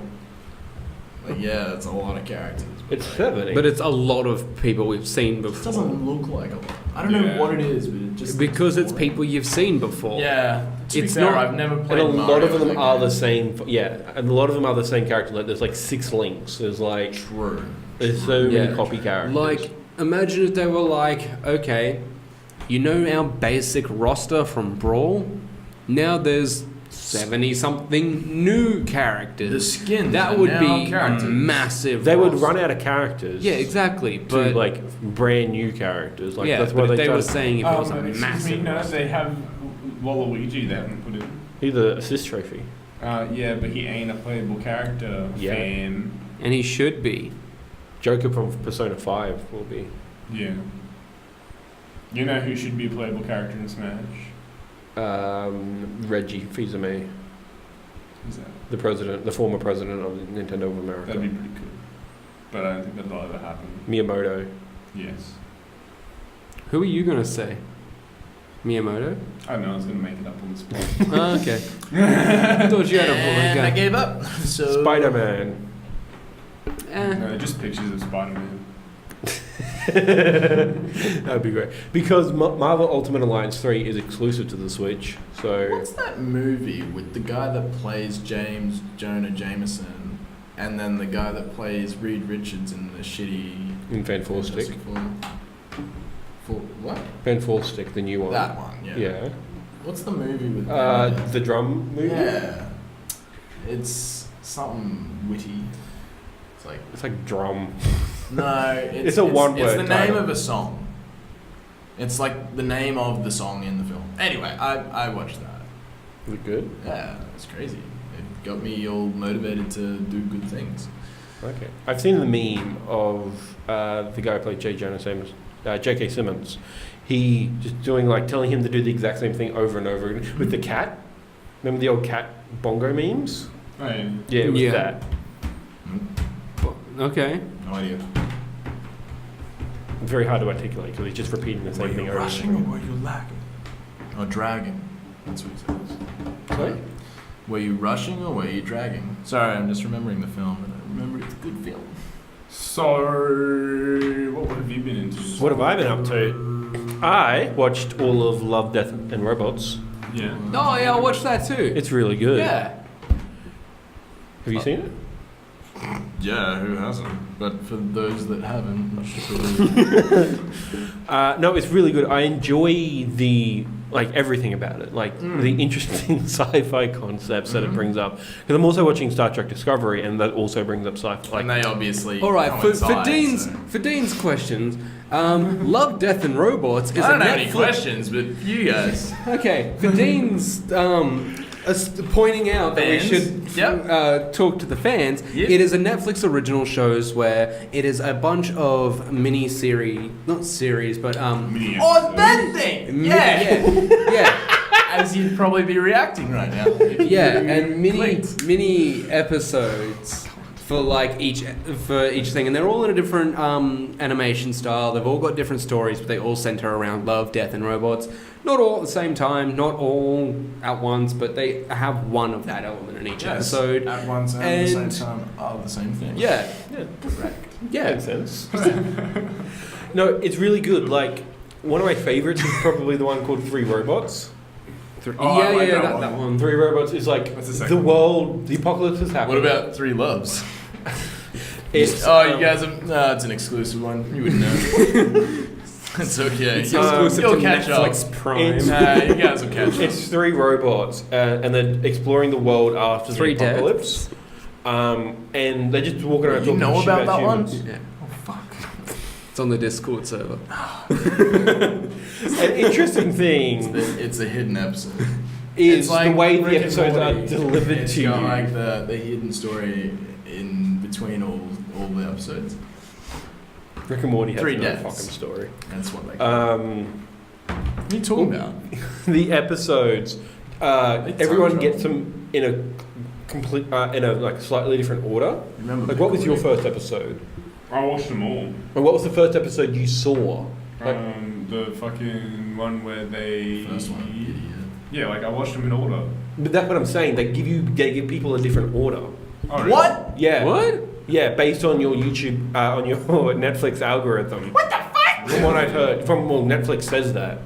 yeah, it's a lot of characters. But It's like, 70. But it's a lot of people we've seen It before. doesn't look like a lot. I don't know Yeah. what it is, but it just Because looks it's boring. people you've seen before. Yeah, to It's be fair, not- I've never and played. a lot Mario of them as a are the game. same. Yeah, and a lot of them are the same character. Like there's like 6 links. There's like True. there's so Yeah. many copy characters. Like, imagine if they were like, okay, you know our basic roster from Brawl? Now there's 70-something new The characters. skins. That are would now be a characters. massive they would roster. run out of characters. Yeah, exactly. To But like brand new characters. Like yeah, that's but why if they were started- saying if it was a Excuse massive me, no, roster. they have Waluigi they haven't put in. He's the assist trophy. Yeah, but he ain't a playable character. Yeah. Fan. And he should be. Joker from Persona 5 will be. Yeah. You know who should be a playable character in Smash? Reggie Fils-Aimé, Who's that? the former president of Nintendo of America. That'd be pretty cool. But I don't think that'll ever happen. Miyamoto. Yes. Who are you going to say? Miyamoto? I don't know, I was going to make it up on the spot. Oh, okay. I thought you had a And I bullet. gave up. So Spider-Man. No, just pictures of Spider-Man. That'd be great. Because Marvel Ultimate Alliance 3 is exclusive to the Switch, so... what's that movie with the guy that plays James Jonah Jameson and then the guy that plays Reed Richards in the shitty... In Fan Four Stick. For what? Fan Four Stick, the new one. That one, yeah. Yeah. What's the movie with The drum movie? Yeah. It's something witty. It's like drum. No, It's a one-word It's the name title. of a song. It's like the name of the song in the film. Anyway, I watched that. Is it good? Yeah, it's crazy. It got me all motivated to do good things. Okay. I've seen the meme of the guy who played J.K. Simmons. He just doing telling him to do the exact same thing over and over again with the cat. Remember the old cat bongo memes? Oh, yeah. Yeah, it was Yeah. that. Okay. No idea. Very hard to articulate because he's just repeating the Were same you thing over and rushing over or again. were you lagging? Or dragging? That's what he says. Sorry? Were you rushing or were you dragging? Sorry, I'm just remembering the film, and I remember it's a good film. So, what have you been into? What have I been up to? I watched all of Love, Death and Robots. Yeah. Oh, yeah, I watched that too. It's really good. Yeah. Have you seen it? Yeah, who hasn't? But for those that haven't, No, it's really good. I enjoy the everything about it, the interesting sci-fi concepts that it brings up. Because I'm also watching Star Trek Discovery, and that also brings up sci-fi. and they obviously. All right, for coincide, so. Dean's questions, Love, Death and Robots is I don't a have any Netflix... questions, but you guys. Okay, for Dean's pointing out that we Fans? should Yep. talk to the fans. Yep. It is a Netflix original shows where it is a bunch of mini-series, not series, but Mini Oh, episode. that thing! yeah. As you'd probably be reacting right now. if Yeah, you and clicked. mini episodes for each thing, and they're all in a different animation style. They've all got different stories, but they all center around love, death, and robots. Not all at the same time, not all at once, but they have one of that element in each Yes, episode. at once and at the And- same time are the same thing. Yeah, Correct. yeah. Makes sense. No, it's really good. One of my favorites is probably the one called Three Robots. Oh, I like that one. Three Robots is What's the the second world, the apocalypse has happened. What about Three Loves? It's, You guys have. No, it's an exclusive one. You wouldn't know. It's okay. It's You'll exclusive you'll to catch Netflix up. Prime. It's- You guys will catch up. It's three robots, and they're exploring the world after Three the apocalypse. And they're just walking around You talking know shit about that one? humans. Yeah. Oh fuck. It's on the Discord server. An interesting thing It's a hidden episode. is It's like the way Rick the and episodes are Morty. delivered It's to you. got the hidden story in between all the episodes. Rick and Morty has Three no deaths. fucking story. That's what they. Uh, What are you talking about? The episodes, everyone gets them in a complete, in a slightly different order. Remember? What was your first episode? I watched them all. Or what was the first episode you saw? The fucking one where they. First one, you idiot. Yeah, I watched them in order. But that's what I'm saying. They give people a different order. Oh, really? What? Yeah. What? Yeah, based on your YouTube, on your Netflix algorithm. What the fuck? From what I've heard, Netflix says that.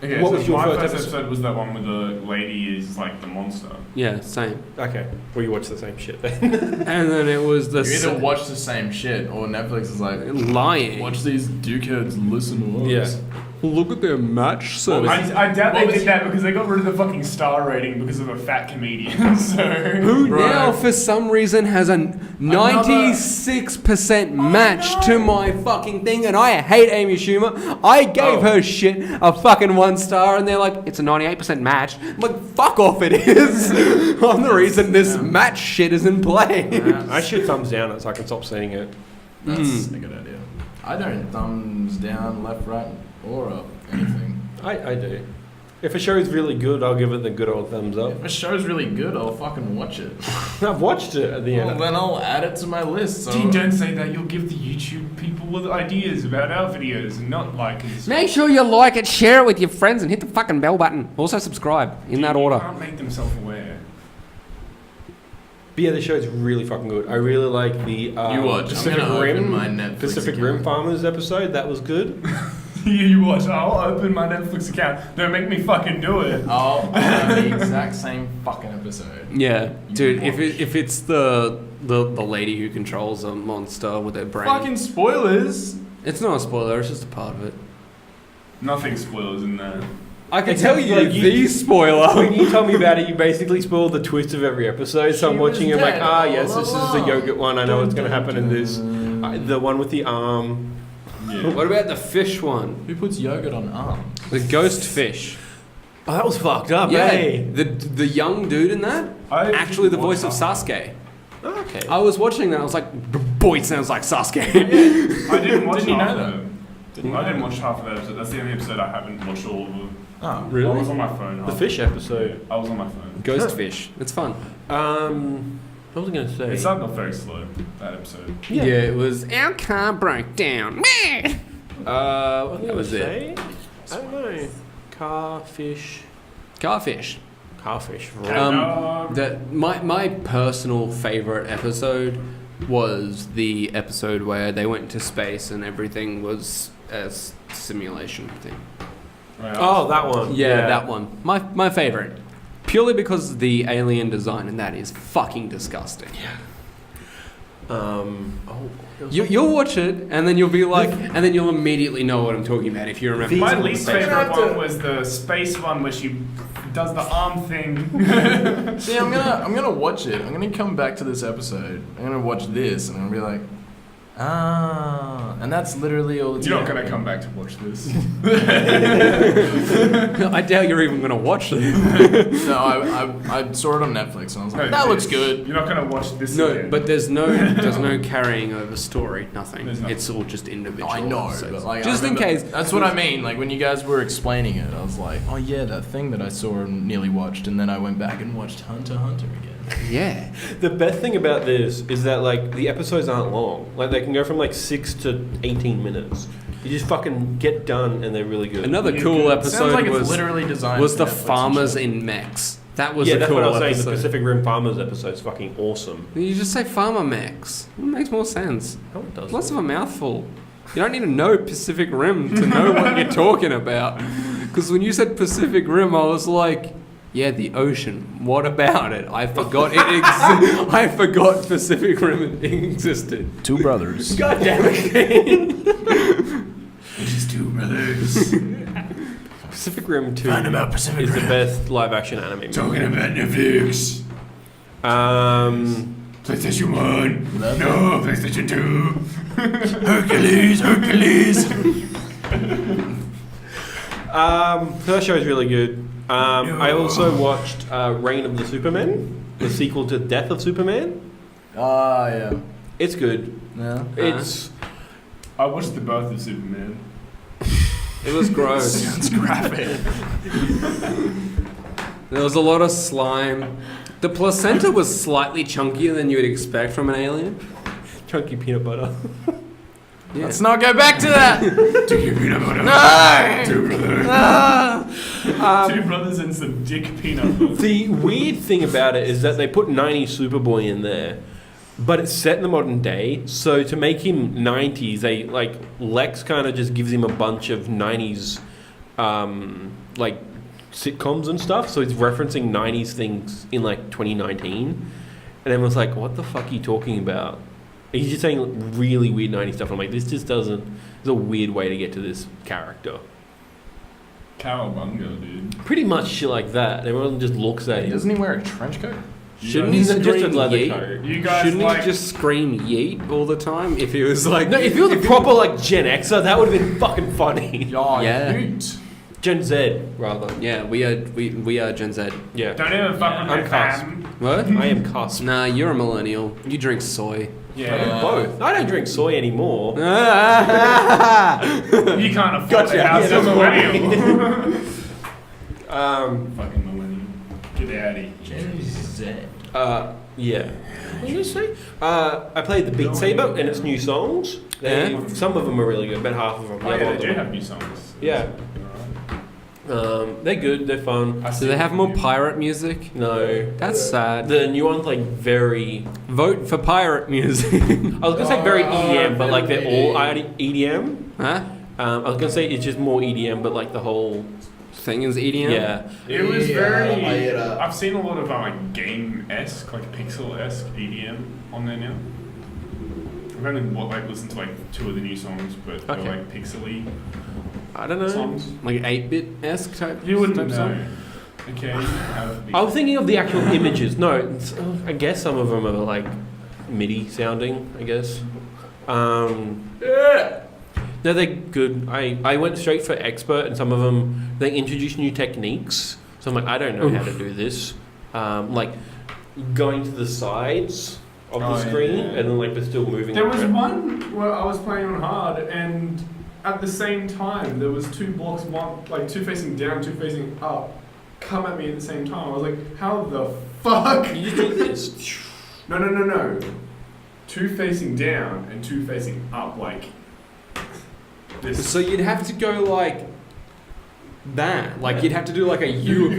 Okay, What so was your my first first episode? episode was that one where the lady is the monster. Yeah, same. Okay, well you watch the same shit then. And then it was the You either watch the same shit or Netflix is like, lying. watch these dickheads listen to us. Yeah. look at their match service. I doubt they did that because they got rid of the fucking star rating because of a fat comedian. So Who now, for some reason, has a 96% match to my fucking thing, and I hate Amy Schumer. I gave her shit a fucking 1 star, and they're like, it's a 98% match. I'm like, fuck off, it is. I'm the reason this match shit is in play. I should thumbs down it so I can stop seeing it. That's a good idea. I don't thumbs down, left, right, or up anything. I do. If a show is really good, I'll give it the good old thumbs up. If a show's really good, I'll fucking watch it. I've watched it at the Well, end. then I'll add it to my list. So Dean, don't say that. You'll give the YouTube people with ideas about our videos and not like us. Make sure you like it, share it with your friends, and hit the fucking bell button. Also subscribe, in that You order. can't make them self-aware. But yeah, the show is really fucking good. I really like the You watch. Pacific I'm gonna Rim, open my Netflix Pacific account. Rim Farmers episode. That was good. You watch. I'll open my Netflix account. Don't make me fucking do it. I'll have the exact same fucking episode. Yeah, dude. watch. If it's the lady who controls a monster with her brain, Fucking spoilers. it's not a spoiler. It's just a part of it. Nothing spoilers in there. I can It's tell like you you- the spoiler. When you told me about it, you basically spoiled the twist of every episode. So I'm She was watching it like, dead yes, all this is the along. yogurt one. I know what's going to happen in this. The one with the arm. Yeah. What about the fish one? Who puts yogurt on arms? The ghost fish. Oh, that was fucked up, Yeah, eh? the young dude in that, I actually the didn't voice of watch Sasuke. Oh, okay. I was watching that. I was like, boy, it sounds like Sasuke. I didn't watch Didn't you half know of that? them. I didn't watch half of that episode. That's the only episode I haven't watched all of them. Oh, I was Really? on my phone. The fish episode. I was on my phone. Ghost fish. It's fun. What was I going to say? It started off very slow, that episode. Yeah, it was. Our car broke down. What was I That going was to it. say? I don't know. Carfish. Carfish. Carfish. That my personal favorite episode was the episode where they went to space and everything was a simulation thing. Right, Oh, that one. Yeah, that one. My favorite. Purely because of the alien design, and that is fucking disgusting. You'll watch it, and then you'll be like, and then you'll immediately know what I'm talking about if you remember. My These- least favorite one was the space one where she does the arm thing. See, I'm gonna watch it. I'm gonna come back to this episode. I'm gonna watch this, and I'm gonna be like, and that's literally all. It's You're not gonna come back to watch this. I doubt you're even gonna watch it. No, I saw it on Netflix, and I was like, No, that looks it's- good. You're not gonna watch this No, again. but there's no carrying over story. Nothing. There's nothing. It's all just individual. I know, episodes. but like, just I in remember- case. That's what I mean. Like when you guys were explaining it, I was like, oh yeah, that thing that I saw and nearly watched, and then I went back and watched Hunter x Hunter again. Yeah. The best thing about this is that like the episodes aren't long. Like they can go from like 6 to 18 minutes. You just fucking get done and they're really good. Another Yeah, cool good. Sounds episode like it's was literally designed. was for the Netflix and farmers shit. in mechs. That was yeah, a that's cool what I was saying. episode. The Pacific Rim Farmers episode's fucking awesome. You just say farmer mechs. It makes more sense. No, it doesn't. Less of a mouthful. You don't need to know Pacific Rim to know what you're talking about. Because when you said Pacific Rim, I was like, yeah, the ocean. What about it? I forgot I forgot Pacific Rim existed. Two brothers. God damn it. Just two brothers. Pacific Rim 2 about Pacific is the best live action anime movie. Talking about Netflix. PlayStation 1. No, PlayStation 2. Hercules. That show is really good. I also watched Reign of the Superman, the sequel to Death of Superman. Ah, yeah. It's good. Yeah. It's I watched the birth of Superman. It was gross. Sounds graphic. There was a lot of slime. The placenta was slightly chunkier than you would expect from an alien. chunky peanut butter. Yeah. Let's not go back to that. Dick peanut butter. No. Two brothers. Ah. Two brothers and some dick peanut butter. The weird thing about it is that they put 90s Superboy in there, but it's set in the modern day. So to make him 90s, they like Lex kind of just gives him a bunch of 90s, like sitcoms and stuff. So he's referencing 90s things in like 2019, and everyone's like, "What the fuck are you talking about?" He's just saying really weird 90s stuff. I'm like, this just doesn't. It's a weird way to get to this character. Cowabunga, dude. Pretty much shit like that. Everyone just looks at him. Doesn't he wear a trench coat? Shouldn't He's he just a scream leather yeet? coat. You guys Shouldn't like he just scream yeet all the time if he was like... No, if you're the proper like Gen Xer, that would have been fucking funny. Yeah. Gen Z, rather. Yeah, we are Gen Z. Yeah. don't ever fuck with I'm my cusp. fam. What? I am cusp. Nah, you're a millennial. You drink soy. Yeah. Both. I don't drink soy anymore. You can't afford the house Yeah, of that's millennial. Um. Fucking millennial. Get out of here. Gen Z. Yeah. What did I say? I played the Beat Saber and its new songs. Some of them are really good. About half of them. Oh yeah, they do have new songs. Yeah. They're good. They're fun. Do they have more pirate music? No. That's sad. The new one's like very. Vote for pirate music. I was gonna say very EDM, but like they're all EDM. Huh? I was gonna say it's just more EDM, but like the whole Thing is EDM? yeah. It was very. light it up. I've seen a lot of like game-esque, like pixel-esque EDM on there now. I've only listened to like 2 of the new songs, but they're Okay. like pixely I don't know. songs. Like 8-bit-esque type? You wouldn't type know. song? Okay. Have the- I was thinking of the actual images. No, I guess some of them are like MIDI sounding. I guess. Yeah. No, they're good. I went straight for expert, and some of them they introduce new techniques. So I'm like, I don't know how to do this. Like going to the sides of the screen, yeah. and then like they're still moving. There was around. one where I was playing on hard, and at the same time there was 2 blocks, one like 2 facing down, 2 facing up, come at me at the same time. I was like, how the fuck? You just do this. No. 2 facing down and 2 facing up, like this. So you'd have to go like that. Like you'd have to do like a U.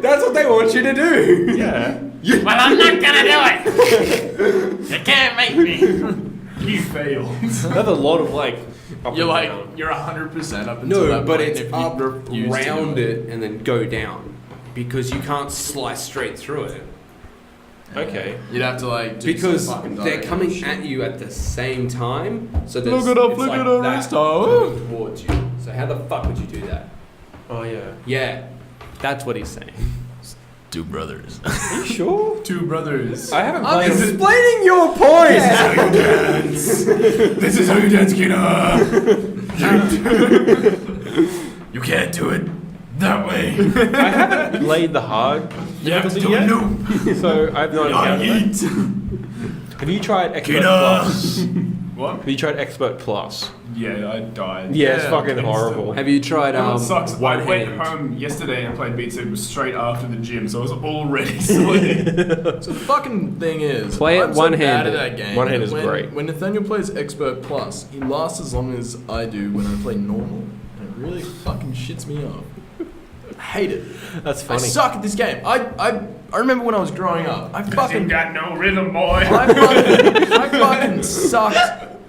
That's what they want you to do. Yeah. Well, I'm not gonna do it. You can't make me. You failed. That's a lot of like. Up You're and like, down. you're 100% up until No, that but point it's if you up refuse to round do it and then go down because you can't slice straight through it Okay. You'd have to like do because some fucking they're directing coming shit. at you at the same time. So there's, Look it up, it's look like it up, that wrist, going towards you. So how the fuck would you do that? Oh yeah. Yeah, that's what he's saying. 2 brothers. Are you sure? 2 brothers. I haven't I'm played. explaining your point. This is how you dance, Keena. You can't do it that way. I haven't played the hard. difficulty yet, so I've not encountered that. Have you tried Expert Plus? What? Have you tried Expert Plus? Yeah, I died. Yeah, it's fucking horrible. Have you tried That one sucks. one I went hand? home yesterday and played Beat Saber straight after the gym, so I was already sweating. So the fucking thing is, Play it I'm so one-handed. bad at that game. One-handed is when, great. When Nathaniel plays Expert Plus, he lasts as long as I do when I play normal, and it really fucking shits me off. I hate it. That's I funny. suck at this game. I remember when I was growing up. I You fucking got no rhythm, boy. I fucking sucked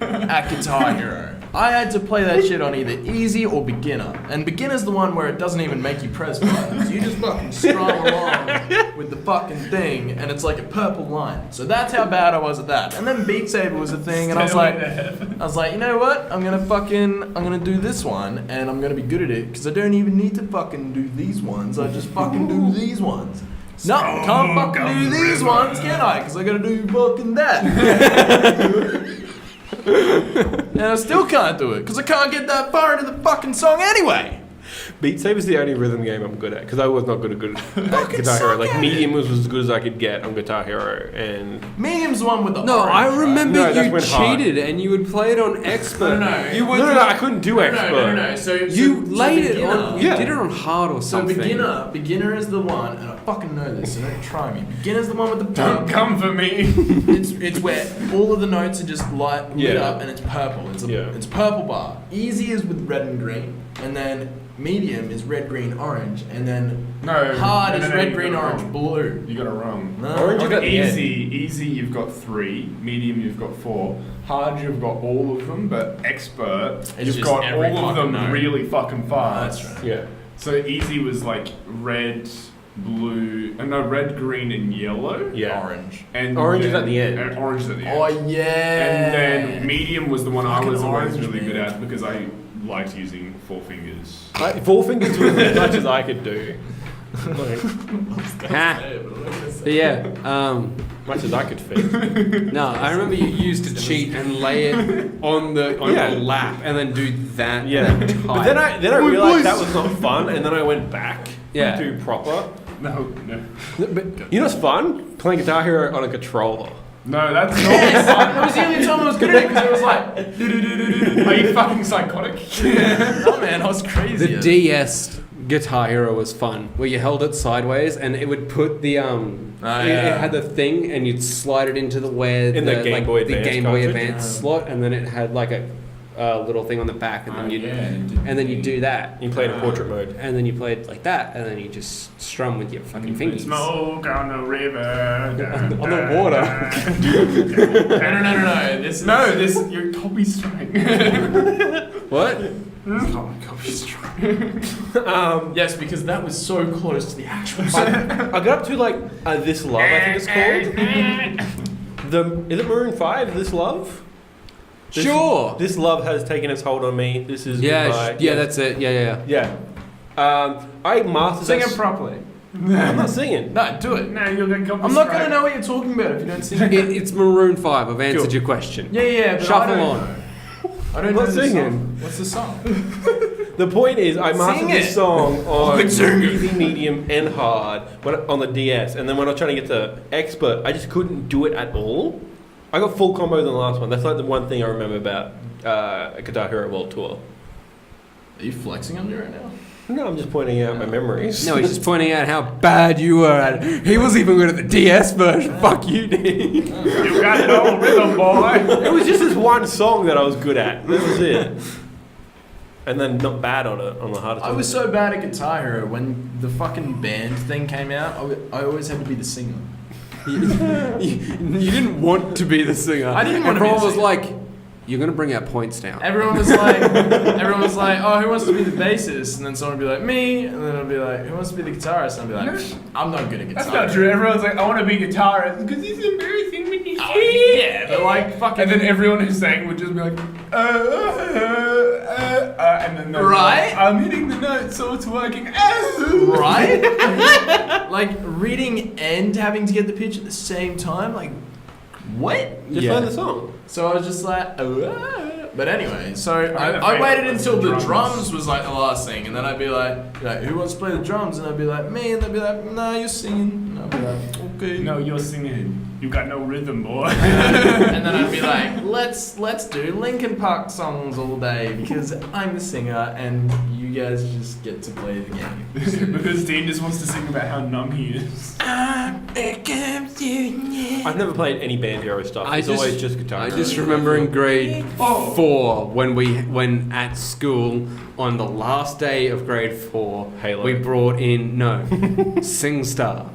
at Guitar Hero. I had to play that shit on either easy or beginner. And beginner's the one where it doesn't even make you press buttons. You just fucking strum along with the fucking thing, and it's like a purple line. So that's how bad I was at that. And then Beat Saber was a thing, and I was like, you know what? I'm gonna do this one, and I'm gonna be good at it, because I don't even need to fucking do these ones. I just fucking do these ones. No, can't fucking do these ones, can I? Because I gotta do fucking that. And I still can't do it because I can't get that far into the fucking song anyway. Beat Saber's the only rhythm game I'm good at because I was not good at Guitar Hero. suck Like at medium was as good as I could get on Guitar Hero, and Medium's the one with the No, orange, I right? remember No, that's you when hard. cheated and you would play it on expert. No. You would. no, I couldn't do expert. No. So You laid it beginner- on. You Yeah. did it on hard or So something. beginner is the one, and I fucking know this, so don't try me. Beginner's the one with the Don't pink. come for me. It's where all of the notes are just lit Yeah. up, and it's purple. Yeah. It's purple bar. Easy is with red and green, and then medium is red, green, orange, and then No. hard is no, red, you green, got it orange, wrong. blue. You got it wrong. No. Orange You've is at got the end. easy, you've got 3. Medium, you've got 4. Hard, you've got all of them. But expert, It's you've just got every all of them fucking note. really fucking fast. That's right. Yeah. So easy was like red, blue, red, green, and yellow. Yeah. Orange. And Orange is then- at the end. Orange is at the end. Oh yeah. And then medium was the one I Fucking was always orange, really good man. at because I liked using 4 fingers. 4 fingers was as much as I could do. But yeah, Much as I could fit. no, I remember you used to cheat and lay it on Yeah. your lap and then do that. Yeah. and then But tie then I realised that was not fun, and then I went back Yeah. to proper. No. But you know what's fun? Playing Guitar Hero on a controller. No, that's not. It was the only time I was good at it because it was like, Are you fucking psychotic? oh man, I was crazy. The DS Guitar Hero was fun, where you held it sideways and it would put the it had the thing and you'd slide it into the In the Game Boy the Advance Game Boy cartridge? Advance slot, and then it had like a little thing on the back, and then you do that. You played in portrait mode. And then you played like that, and then you just strum with your fucking fingers. Smoke on the river. On the water. No. This is You're copy strike. What? Copy strike. yes, because that was so close to the actual. I got up to like This Love, I think it's called. Is it Maroon 5? This Love? Sure. This Love has taken its hold on me. This is goodbye. That's it. Yeah. I mastered Sing that it properly. I'm not singing. No, do it. No, you'll get copy I'm not strike. gonna know what you're talking about if you don't sing it. It's Maroon 5. I've answered Cool. your question. Yeah, but Shuffle I don't on. know. I don't I'm know not the singing. song. What's the song? The point is, I mastered Sing this it. song on Sing it. easy, medium, and hard on the DS. And then when I was trying to get to expert, I just couldn't do it at all. I got full combos on the last one. That's like the one thing I remember about Guitar Hero World Tour. Are you flexing on me right now? No, I'm just pointing out my memories. No, he's just pointing out how bad you were at it. He was even good at the DS version. Fuck you, dude. You got no rhythm, boy. It was just this one song that I was good at. That was it. And then not bad on it on the hardest. I was so bad at Guitar Hero when the fucking band thing came out. I always had to be the singer. You didn't want to be the singer. I didn't want to be Everyone the was singer. like, you're going to bring our points down. Everyone was like, oh, who wants to be the bassist? And then someone would be like, me. And then I'd be like, who wants to be the guitarist? And I'd be like, I'm not good at guitar. That's not true. Everyone's like, I want to be guitarist because it's embarrassing when you Oh, sing. yeah, but like fucking. And then everyone who sang would just be like, and then they're Right? like, I'm hitting the notes, so it's working. Right? Like reading and having to get the pitch at the same time. Like, what? Just learn the song. So I was just like, but anyway, so I I waited until the drums. drums was like the last thing, and then I'd be like, who wants to play the drums? And I'd be like, me, and they'd be like, nah, you're singing. And I'd be like, okay. No, you're singing. You got no rhythm, boy. And then I'd be like, let's do Linkin Park songs all day because I'm the singer and you guys just get to play the game. Because Dean just wants to sing about how numb he is. I've never played any band hero stuff. It's always just Guitar I Hero. just remember in grade 4 when at school on the last day of grade 4 Halo. we brought in SingStar.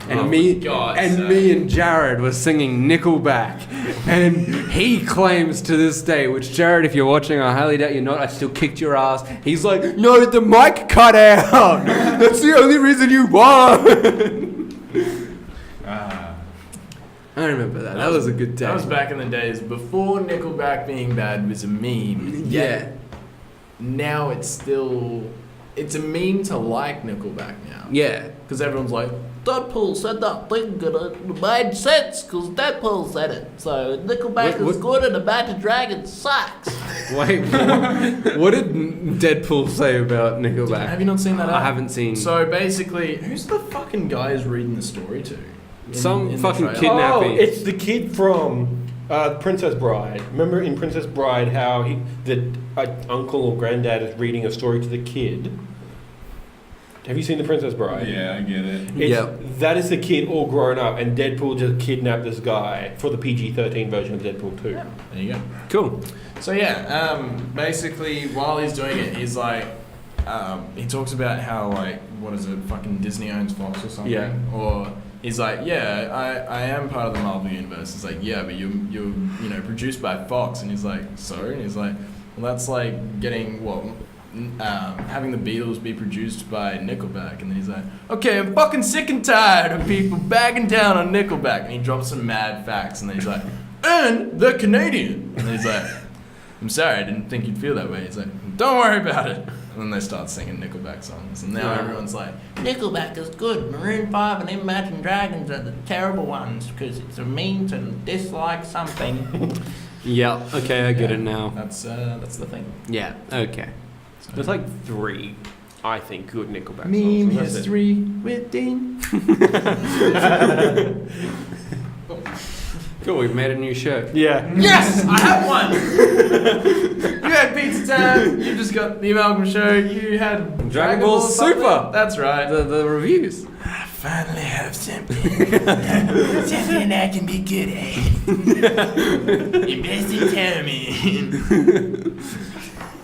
And Oh me my God, and sir. me and Jared were singing Nickelback, and he claims to this day, which Jared, if you're watching, I highly doubt you're not. I still kicked your ass. He's like, no, the mic cut out. That's the only reason you won. I remember that. That was a good day. That was back in the days before Nickelback being bad was a meme. Yeah. Now it's a meme to like Nickelback now. Yeah. Because everyone's like, Deadpool said that thing and it made sense because Deadpool said it. So Nickelback What- is good and Imagine Dragons sucks. Wait, what did Deadpool say about Nickelback? Have you not seen that? I haven't seen. So basically, who's the fucking guy who's reading the story to? Some the fucking trailer? kid- Kidnapping. Oh, it's the kid from Princess Bride. Remember in Princess Bride how the uncle or granddad is reading a story to the kid? Have you seen the Princess Bride? Yeah, I get it. Yep. That is the kid all grown up, and Deadpool just kidnapped this guy for the PG-13 version of Deadpool 2. There you go. Cool. So yeah, basically while he's doing it, he's like, he talks about how like, what is it, fucking Disney owns Fox or something. Yeah. Or he's like, yeah, I am part of the Marvel universe. It's like, yeah, but you're produced by Fox, and he's like, so, and he's like, well, that's like getting having the Beatles be produced by Nickelback, and then he's like, okay, I'm fucking sick and tired of people bagging down on Nickelback, and he drops some mad facts, and then he's like, and they're Canadian, and then he's like, I'm sorry, I didn't think you'd feel that way. He's like, Don't worry about it. And then they start singing Nickelback songs, and now everyone's like, Nickelback is good. Maroon 5 and Imagine Dragons are the terrible ones because it's a mean to dislike something. Yeah, okay, I get it now. that's the thing. Yeah, okay. There's like 3, I think, good Nickelback Meme songs. That's it. history with Dean. Cool, we've made a new show. Yeah. Yes, I have one. You had Pizza Time. You just got the Amalgam Show. You had Dragon Ball something. Super. That's right. The reviews. I finally have something. Something I can be good at. Investing time.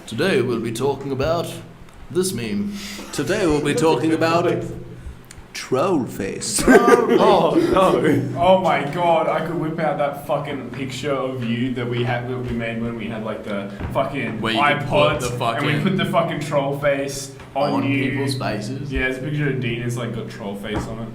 Today we'll be talking about this meme. Today we'll be talking about troll face. Oh no. Oh my god, I could whip out that fucking picture of you that we made when we had like the fucking Where you could put iPods the and we fucking- put the fucking troll face on you. people's faces. Yeah, it's a picture of Dean, it's like got troll face on it.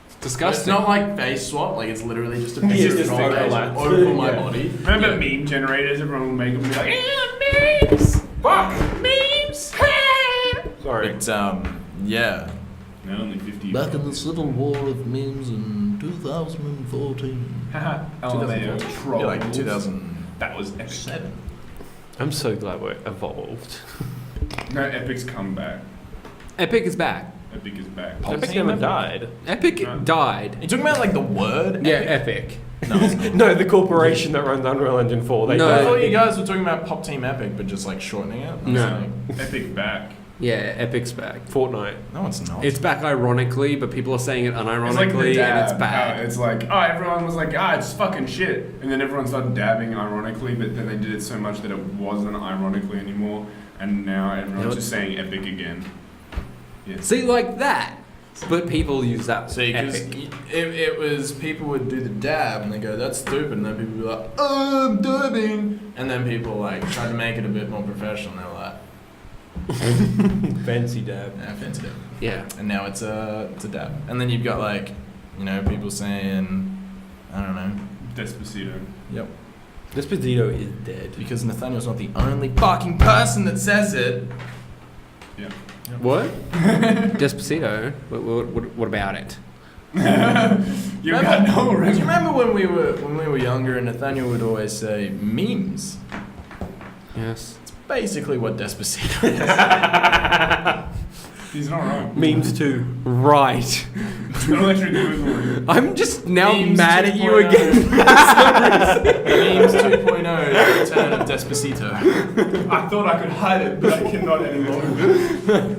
It's Disgusting. not like face swap, like it's literally just a It's picture just of troll face overlapped. over my Yeah. body. Remember meme generators? Everyone will make them be like, yeah, memes! Fuck! Memes! Sorry. But yeah. No, only 50. Back in the civil war of memes in 2014. Haha, 2014. trolls. Yeah, like 2007. That was epic. I'm so glad we're evolved. No, Epic's come back. Epic is back. Epic is back. Epic never died. Epic No. died. You talking about like the word? Yeah, Epic. No, the corporation that runs Unreal Engine 4. They No. I died. thought you guys were talking about Pop Team Epic, but just like shortening it. I was No. like, Epic back. Yeah, Epic's back. Fortnite. no, it's not. It's back ironically, but people are saying it It's like unironically, the dab. and it's bad. It's like, oh, everyone was like, it's fucking shit. And then everyone started dabbing ironically, but then they did it so much that it wasn't ironically anymore. And now everyone's just saying Epic again. Yeah. See, like that. But people use that. See, because Epic. it was people would do the dab and they go, that's stupid, and then people would be like, oh, I'm dabbing. And then people like tried to make it a bit more professional, and they were like, Fancy dab. yeah, fancy dab. Yeah. And now it's a dab. And then you've got like, you know, people saying, I don't know. Despacito. Yep. Despacito is dead. Because Nathaniel's not the only fucking person that says it. Yeah. What? Despacito? What about it? You got no Do you reference. remember when we were younger and Nathaniel would always say memes? Yes. It's basically what Despacito is. He's not wrong. Memes too. Right. Don't let you Google it. I'm just now Memes mad at you 2.0. again. Memes 2.0, the return of Despacito. I thought I could hide it, but I cannot anymore.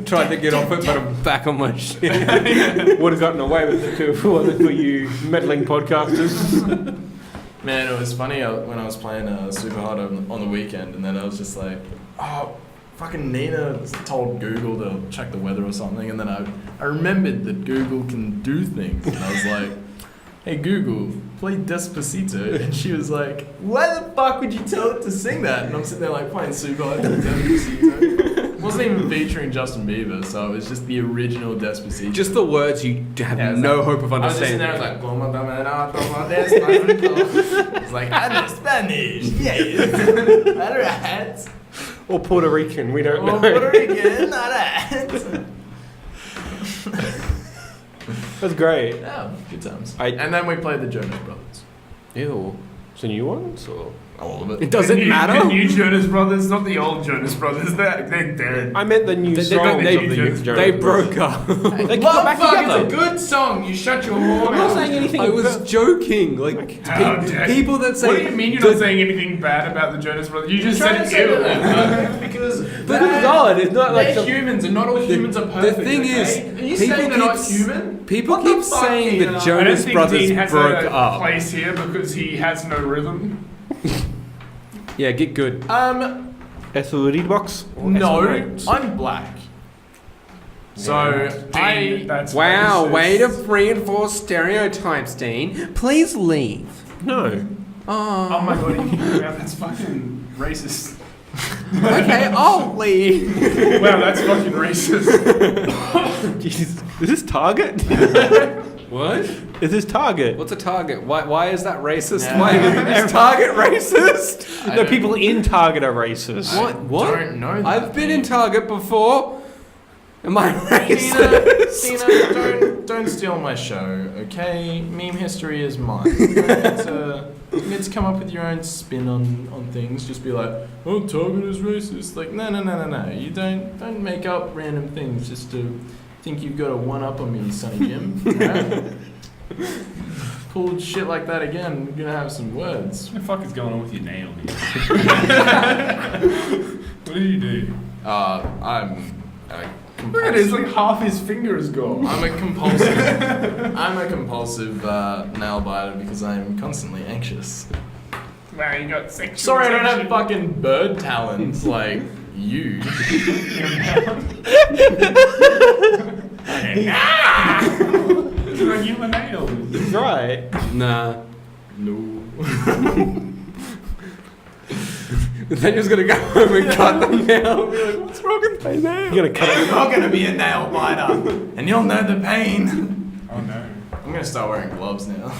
Tried to get off it, but I'm back on my shit. Would have gotten away with it too if it wasn't for you meddling podcasters. Man, it was funny when I was playing Superhot on the weekend, and then I was just like, oh, fucking Nina told Google to check the weather or something, and then I remembered that Google can do things, and I was like, hey Google, play Despacito, and she was like, why the fuck would you tell it to sing that? And I'm sitting there like playing Superhot Despacito. It wasn't even featuring Justin Bieber, so it was just the original Despacito. Just the words you have Yeah, it's no like- hope of I was just sitting understanding. there, I was like, "Como despacito." It's like, I know Spanish. Yes. Alright. Or Puerto Rican, we don't Oh, know. Puerto Rican. Alright. That's great. Yeah, good times. I- And then we played the Jonas Brothers. Ew. So new ones or? All of It it. doesn't The matter. new Jonas Brothers, not the old Jonas Brothers. They're dead. I meant the new They- songs they- of the they- Jonas They Brothers. broke up. They Love got back Fuck together. is a good song. You shut your whore I'm not mouth. saying anything. I was joking. Like How dare you. people that say. What do you mean you're not saying anything bad about the Jonas Brothers? You just Trying to said say ew. that because But it's not. It's not like they're some- humans, and not all humans are perfect. thing okay? is, are you people saying they're not keep- human? People What the keep fuck, saying Keena? the I don't Jonas think Brothers Dean has broke a up. place here because he has no rhythm. Yeah, get good. SOD box? Or No, SOD? I'm black. So Dean, that's Wow, racist. way to reinforce stereotypes, Dean. Please leave. No. Oh my god, you can that's fucking racist. Okay, I'll leave. Wow, that's fucking racist. Jesus. Is this Target? What? It's his target. What's a target? Why is that racist? Yeah. Why is Target racist? The people in Target are racist. What? Don't know that. I've been in Target before. Am I Tina, racist? don't steal my show, okay? Meme history is mine. You need to come up with your own spin on things. Just be like, oh, Target is racist. Like, no. You don't make up random things just to think you've got a one-up on me, Sonny Jim. Alright? Pulled shit like that again, we're gonna have some words. What the fuck is going on with your nail here? What did you do? I'm a Look at it, it's like half his finger is gone. I'm a compulsive nail biter because I'm constantly anxious. Wow, you got sexual Sorry, I don't have tension. fucking bird talons like you. It's like human nails. Right. Nah. No. Nathaniel's gonna go home and cut them now. Be like, what's wrong with my nail? You're gonna cut it. You're gonna be a nail biter, and you'll know the pain. Oh no. I'm gonna start wearing gloves now.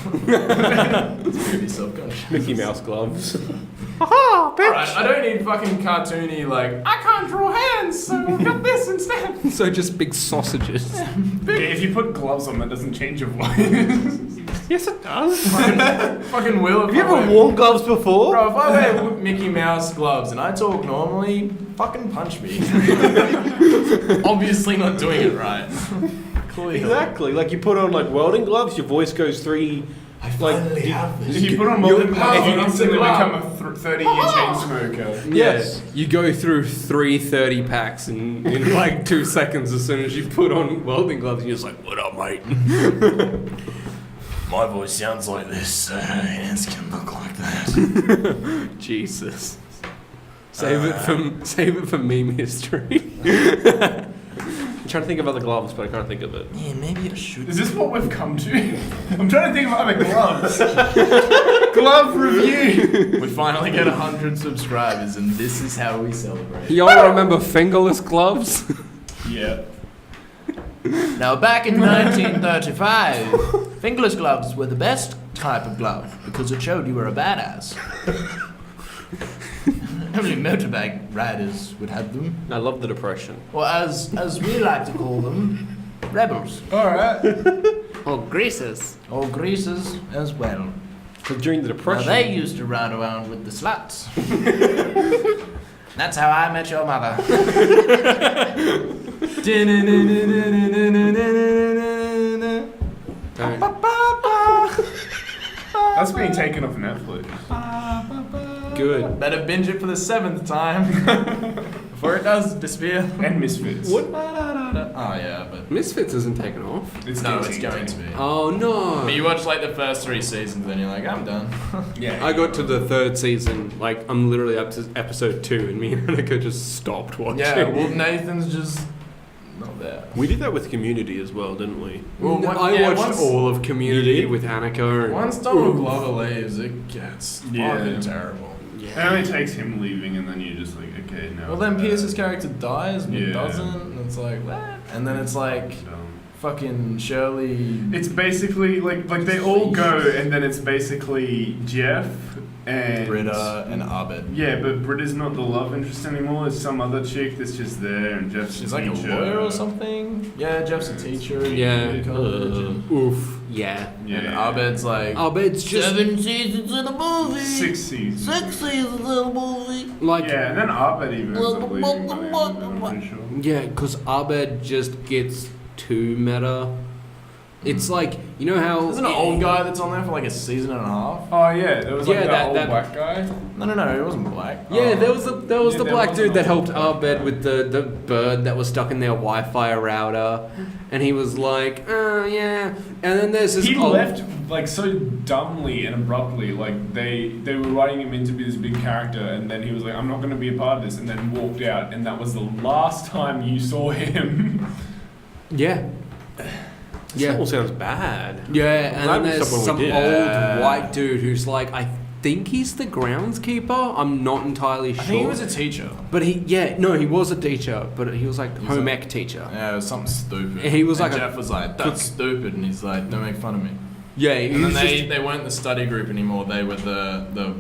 It's pretty self-conscious. Mickey Mouse gloves. Alright, I don't need fucking cartoony like I can't draw hands, so I've got this instead. So just big sausages. Yeah, if you put gloves on, that doesn't change your voice. Yes, it does. Fucking will. Have you ever worn gloves before? Bro, if I wear Mickey Mouse gloves and I talk normally, fucking punch me. Obviously not doing it right. Clearly. Exactly. Like you put on like welding gloves, your voice goes 3. I finally have If this. you put on You're more than gloves, you power instantly of the become a 30-year chain smoker. Yes. You go through 3 30 packs in like 2 seconds as soon as you put on welding gloves and you're just like, what up, mate? My voice sounds like this, so hands can look like that. Jesus. Save it for meme history. I'm trying to think of other gloves, but I can't think of it. Yeah, maybe I should. Is this what we've come to? I'm trying to think of other gloves. Glove review. We finally get 100 subscribers, and this is how we celebrate. Y'all remember fingerless gloves? Yeah. Now, back in 1935, fingerless gloves were the best type of glove because it showed you were a badass. Only motorbike riders would have them. I love the Depression. Or as we like to call them, rebels. Alright. Or greasers. Or greasers as well. Because during the Now, Depression, they used to ride around with the sluts. That's how I met your mother. That's being taken off Netflix. good. Better binge it for the 7th time before it does disappear. And Misfits. What? Oh yeah, but Misfits isn't taken off. it's going to be. Oh no. But you watch like the first 3 seasons, then you're like, I'm done. Yeah. I got to the 3rd season, like I'm literally up to episode 2 and me and Annika just stopped watching. Yeah, well Nathan's just not there. We did that with Community as well, didn't we? Well, I watched once- all of You Community did? with Annika. And, Once Donald Glover leaves, it gets Yeah. fucking terrible. It only takes him leaving, and then you're just like, okay, no. Well, then Pierce's character dies, but Yeah. doesn't, and it's like, what? And then it's like, fucking Shirley. It's basically like they all go, and then it's basically Jeff and Britta and Abed. Yeah, but Britta's not the love interest anymore. It's some other chick that's just there, and Jeff's She's a like a teacher. lawyer or something. Yeah, Jeff's a teacher. Yeah. in college. oof. Yeah. Yeah. And Abed's like, Abed's just 7 seasons in a movie. 6 seasons. 6 seasons in a movie. like Yeah, and then Abed even ends up leaving by the end of it, I'm pretty sure. yeah, because Abed just gets too meta. It's like, you know how there's an old guy that's on there for like a season and a half. Oh yeah, there was like Yeah, that that- old that- black guy. No, he wasn't black. Yeah, Oh. there was the Yeah, black there was dude an that helped old Abed with the bird that was stuck in their Wi-Fi router, and he was like, oh yeah, and then there's this He old, left like so dumbly and abruptly. Like they were writing him in to be this big character, and then he was like, "I'm not going to be a part of this," and then walked out, and that was the last time you saw him. yeah. This all sounds bad. Yeah, I'm and glad then we there's stopped when some we did. old white dude who's like, I think he's the groundskeeper. I'm not entirely sure. I think he was a teacher. But he was a teacher, but he was like home ec teacher. Yeah, it was something stupid. He was and like Jeff was like, that's stupid, and he's like, don't make fun of me. Yeah, And then they weren't the study group anymore. They were the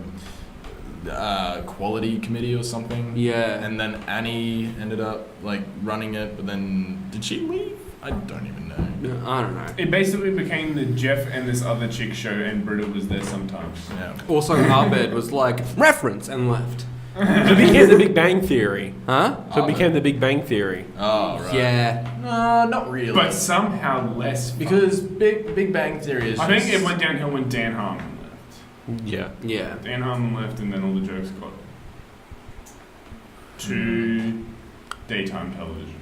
quality committee or something. Yeah. And then Annie ended up like running it, but then did she leave? I don't even know. No, I don't know. It basically became the Jeff and this other chick show, and Britta was there sometimes. Yeah. Also, Abed was like, reference, and left. So it became the Big Bang Theory. Huh? So it became the Big Bang Theory. Oh right. Yeah. No, not really. But somehow less fun. because Big Bang Theory is. I think just- it went downhill when Dan Harmon left. Yeah. Yeah. Dan Harmon left, and then all the jokes got to daytime television.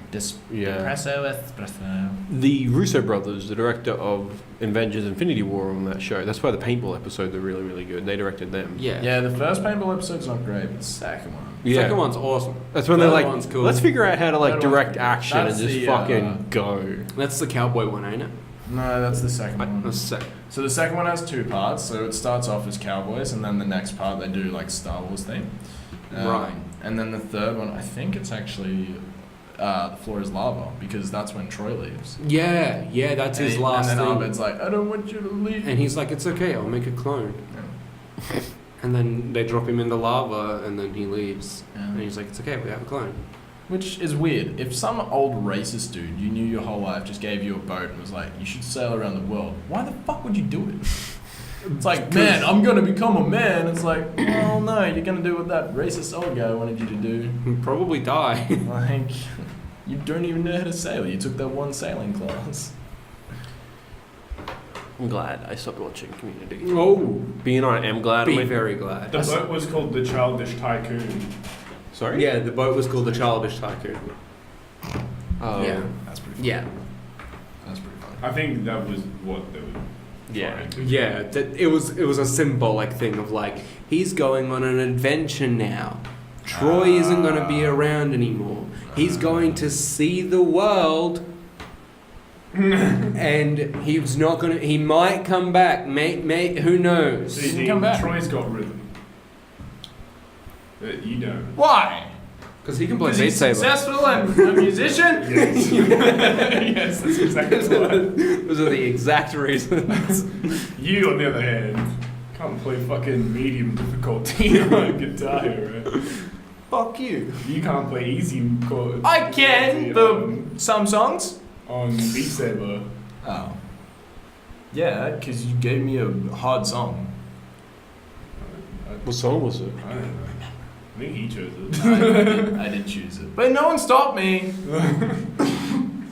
Yeah. Espresso. The Russo brothers, the director of Avengers Infinity War, on that show. That's why the paintball episodes are really, really good. They directed them. Yeah. Yeah, the first paintball episode's not great, but the second one. Yeah. Second one's awesome. That's when Third they're like, one's cool. let's figure out how to like Third one's direct good. action and That's just the, fucking go. That's the cowboy one, ain't it? No, that's the second one. That's sick. So the second one has two parts. So it starts off as Cowboys, and then the next part they do like Star Wars theme. Right. And then the third one, I think it's actually the floor is lava, because that's when Troy leaves. Yeah, that's his last And then thing. Abed's like, I don't want you to leave. And he's like, it's okay, I'll make a clone. And then they drop him in the lava, and then he leaves. Yeah. And he's like, it's okay, we have a clone. Which is weird. If some old racist dude you knew your whole life just gave you a boat and was like, you should sail around the world, why the fuck would you do it? It's like, man, I'm gonna become a man. It's like, well, no, you're gonna do what that racist old guy wanted you to do. He'll probably die. Like, you don't even know how to sail. You took that one sailing class. I'm glad I stopped watching Community. Oh, Being I am glad. be very glad. The boat was called the Childish Tycoon. Sorry? Yeah, the boat was called the Childish Tycoon. Oh. Yeah. That's pretty fun. Yeah. That's pretty fun. I think that was what they were Yeah. trying to. Yeah, it was a symbolic thing of like, he's going on an adventure now. Troy isn't going to be around anymore. He's going to see the world. And he's not going to, he might come back, mate, who knows? So you can come back. Troy's got rhythm. But you don't. Why? Because he can play Because Beat he's Saber. successful and a musician? Yes. Yes, that's exactly what. Those are the exact reasons. You, on the other hand, can't play fucking medium difficulty on guitar, right? Fuck you. You can't play easy chords. I can, but some songs. On Beat Saber. Oh. Yeah, because you gave me a hard song. What song was it? I don't know. I think he chose it. I did choose it. But no one stopped me.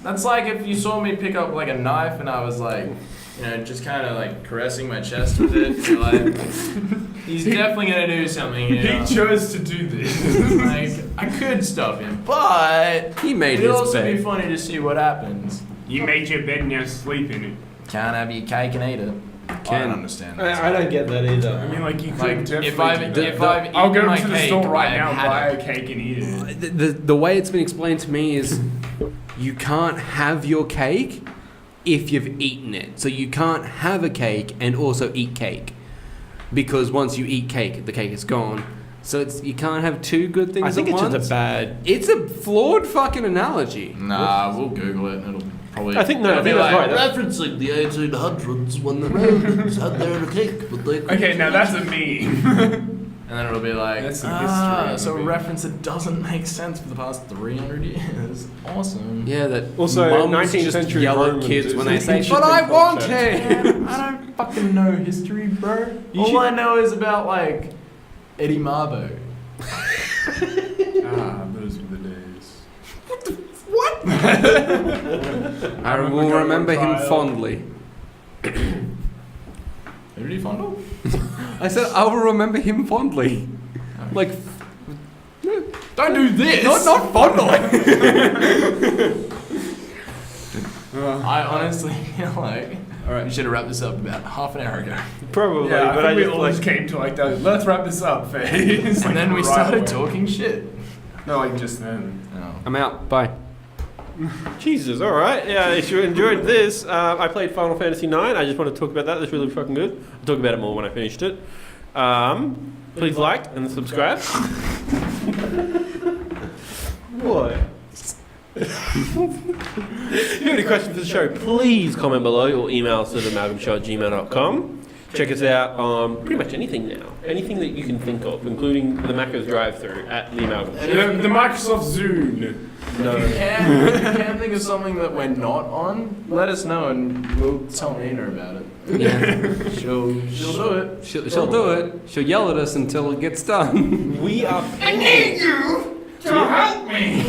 That's like if you saw me pick up like a knife and I was like, you know, just kind of like caressing my chest with it. You're like, he's definitely going to do something. You know? He chose to do this. Like, I could stop him, but He made it'd his also be bed. funny to see what happens. You made your bed, now sleep in it. Can't have your cake and eat it. I don't understand that. I don't get that either. I mean, like, you could Like, definitely if I've do that. if I've I'll eaten go my to the cake, store right now, I've had buy it. a cake and eat it. The way it's been explained to me is you can't have your cake if you've eaten it. So you can't have a cake and also eat cake. Because once you eat cake, the cake is gone. So it's you can't have two good things I think at it's once. just a bad. It's a flawed fucking analogy. Nah, we'll Google it and it'll probably. I think no, I it'll be think that's like, right. Referencing the 1800s when the Romans had their cake, but they Okay, now that's a meme. And then it'll be like, That's some history, so a maybe. reference that doesn't make sense for the past 300 years. Awesome. Yeah, that Also, mums 19th just century yell at Romans kids is when they an say, interesting "But I want concept." it." I don't fucking know history, bro. You All should- I know is about like Eddie Marbo. Those were the days. I will remember him fondly. Who did he fondle? I said I will remember him fondly. Like, Don't do this. not fondling. I honestly feel like. All right, we should have wrapped this up about half an hour ago. Probably, Yeah, but I I think we just all like. just came to like that. Let's wrap this up phase. And then we started talking shit. No, like just then. Oh. I'm out. Bye. Jesus, all right. Yeah, if you enjoyed this, I played Final Fantasy IX. I just want to talk about that. That's really fucking good. I'll talk about it more when I finished it. Please like and subscribe. What? If you have any questions for the show, please comment below or email us at amalgamshow@gmail.com. Check us out on pretty much anything now. Anything that you can think of, including the Macca's drive-thru at the Amalgam Show. The Microsoft Zune. No. If you can think of something that we're not on, let us know and we'll tell Nina about it. Yeah. She'll do it. She'll do it. She'll yell at us until it gets done. We are pending. To help me.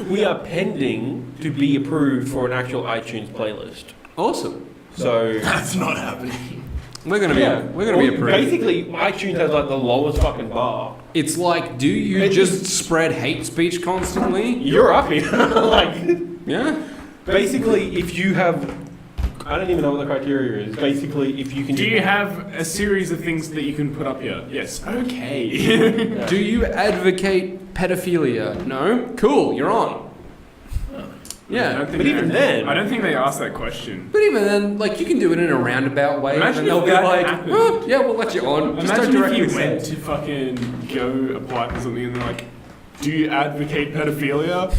We are pending to be approved for an actual iTunes playlist. Awesome. So That's not happening. We're gonna be approved. Basically, iTunes has like the lowest fucking bar. It's like, do you just spread hate speech constantly? You're up here. Like, Yeah. basically, if you have, I don't even know what the criteria is. Basically, if you can. Do you have a series of things that you can put up here? Yes. Okay. Do you advocate pedophilia? No? Cool, you're on. Yeah. But even then, I don't think they asked that question. But even then, like, you can do it in a roundabout way, Imagine and they'll if be that like, happened. oh, yeah, we'll let you on. Just don't Imagine if directly you say went it. to fucking go apply for something and they're like, do you advocate pedophilia?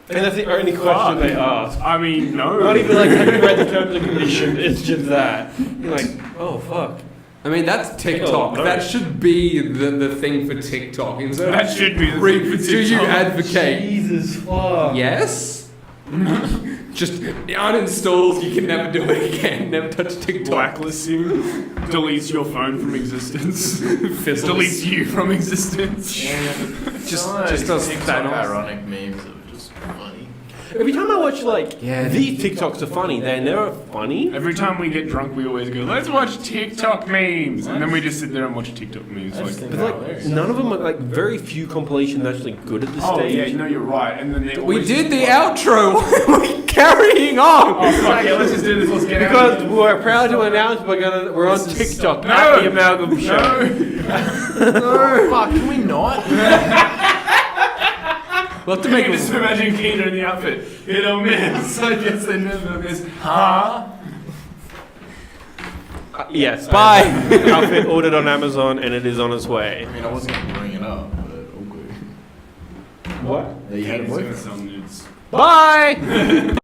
and that's the only question they ask. I mean, no. Not even like, have you read the terms and conditions? It's just that. You're like, oh fuck. I mean, that's TikTok. Oh, no. That should be the thing for TikTok. Instead of That should be the re- thing for Do you TikTok. advocate? Jesus fuck. Yes? Just uninstalls, you can never do it again. Never touch TikTok. Blacklists you, deletes your phone from existence, Fizzles. deletes you from existence. Just does TikTok Thanos. ironic memes that are just funny. Every time I watch like Yeah. these TikToks are funny, they're never funny. Every time we get drunk, we always go, let's watch TikTok memes. And then we just sit there and watch TikTok memes. I just Like, think But they're like hilarious. none of them are like very few compilations actually good at this oh, stage. yeah, no, you're right. And then they We always did the just- outro. We're carrying on. Oh, fuck yeah, let's just do this. Let's get out of Because here. we're proud to announce we're on This is- TikTok No! at the Amalgam Show. Oh, fuck, can we not? We'll have to You make can just imagine Keena in the outfit. Hit or miss. I guess they never miss. Huh? Yes. Bye. Outfit ordered on Amazon and it is on its way. I mean, I wasn't going to bring it up, but okay. What? There you had a Keena's boyfriend. gonna sell nudes. Bye.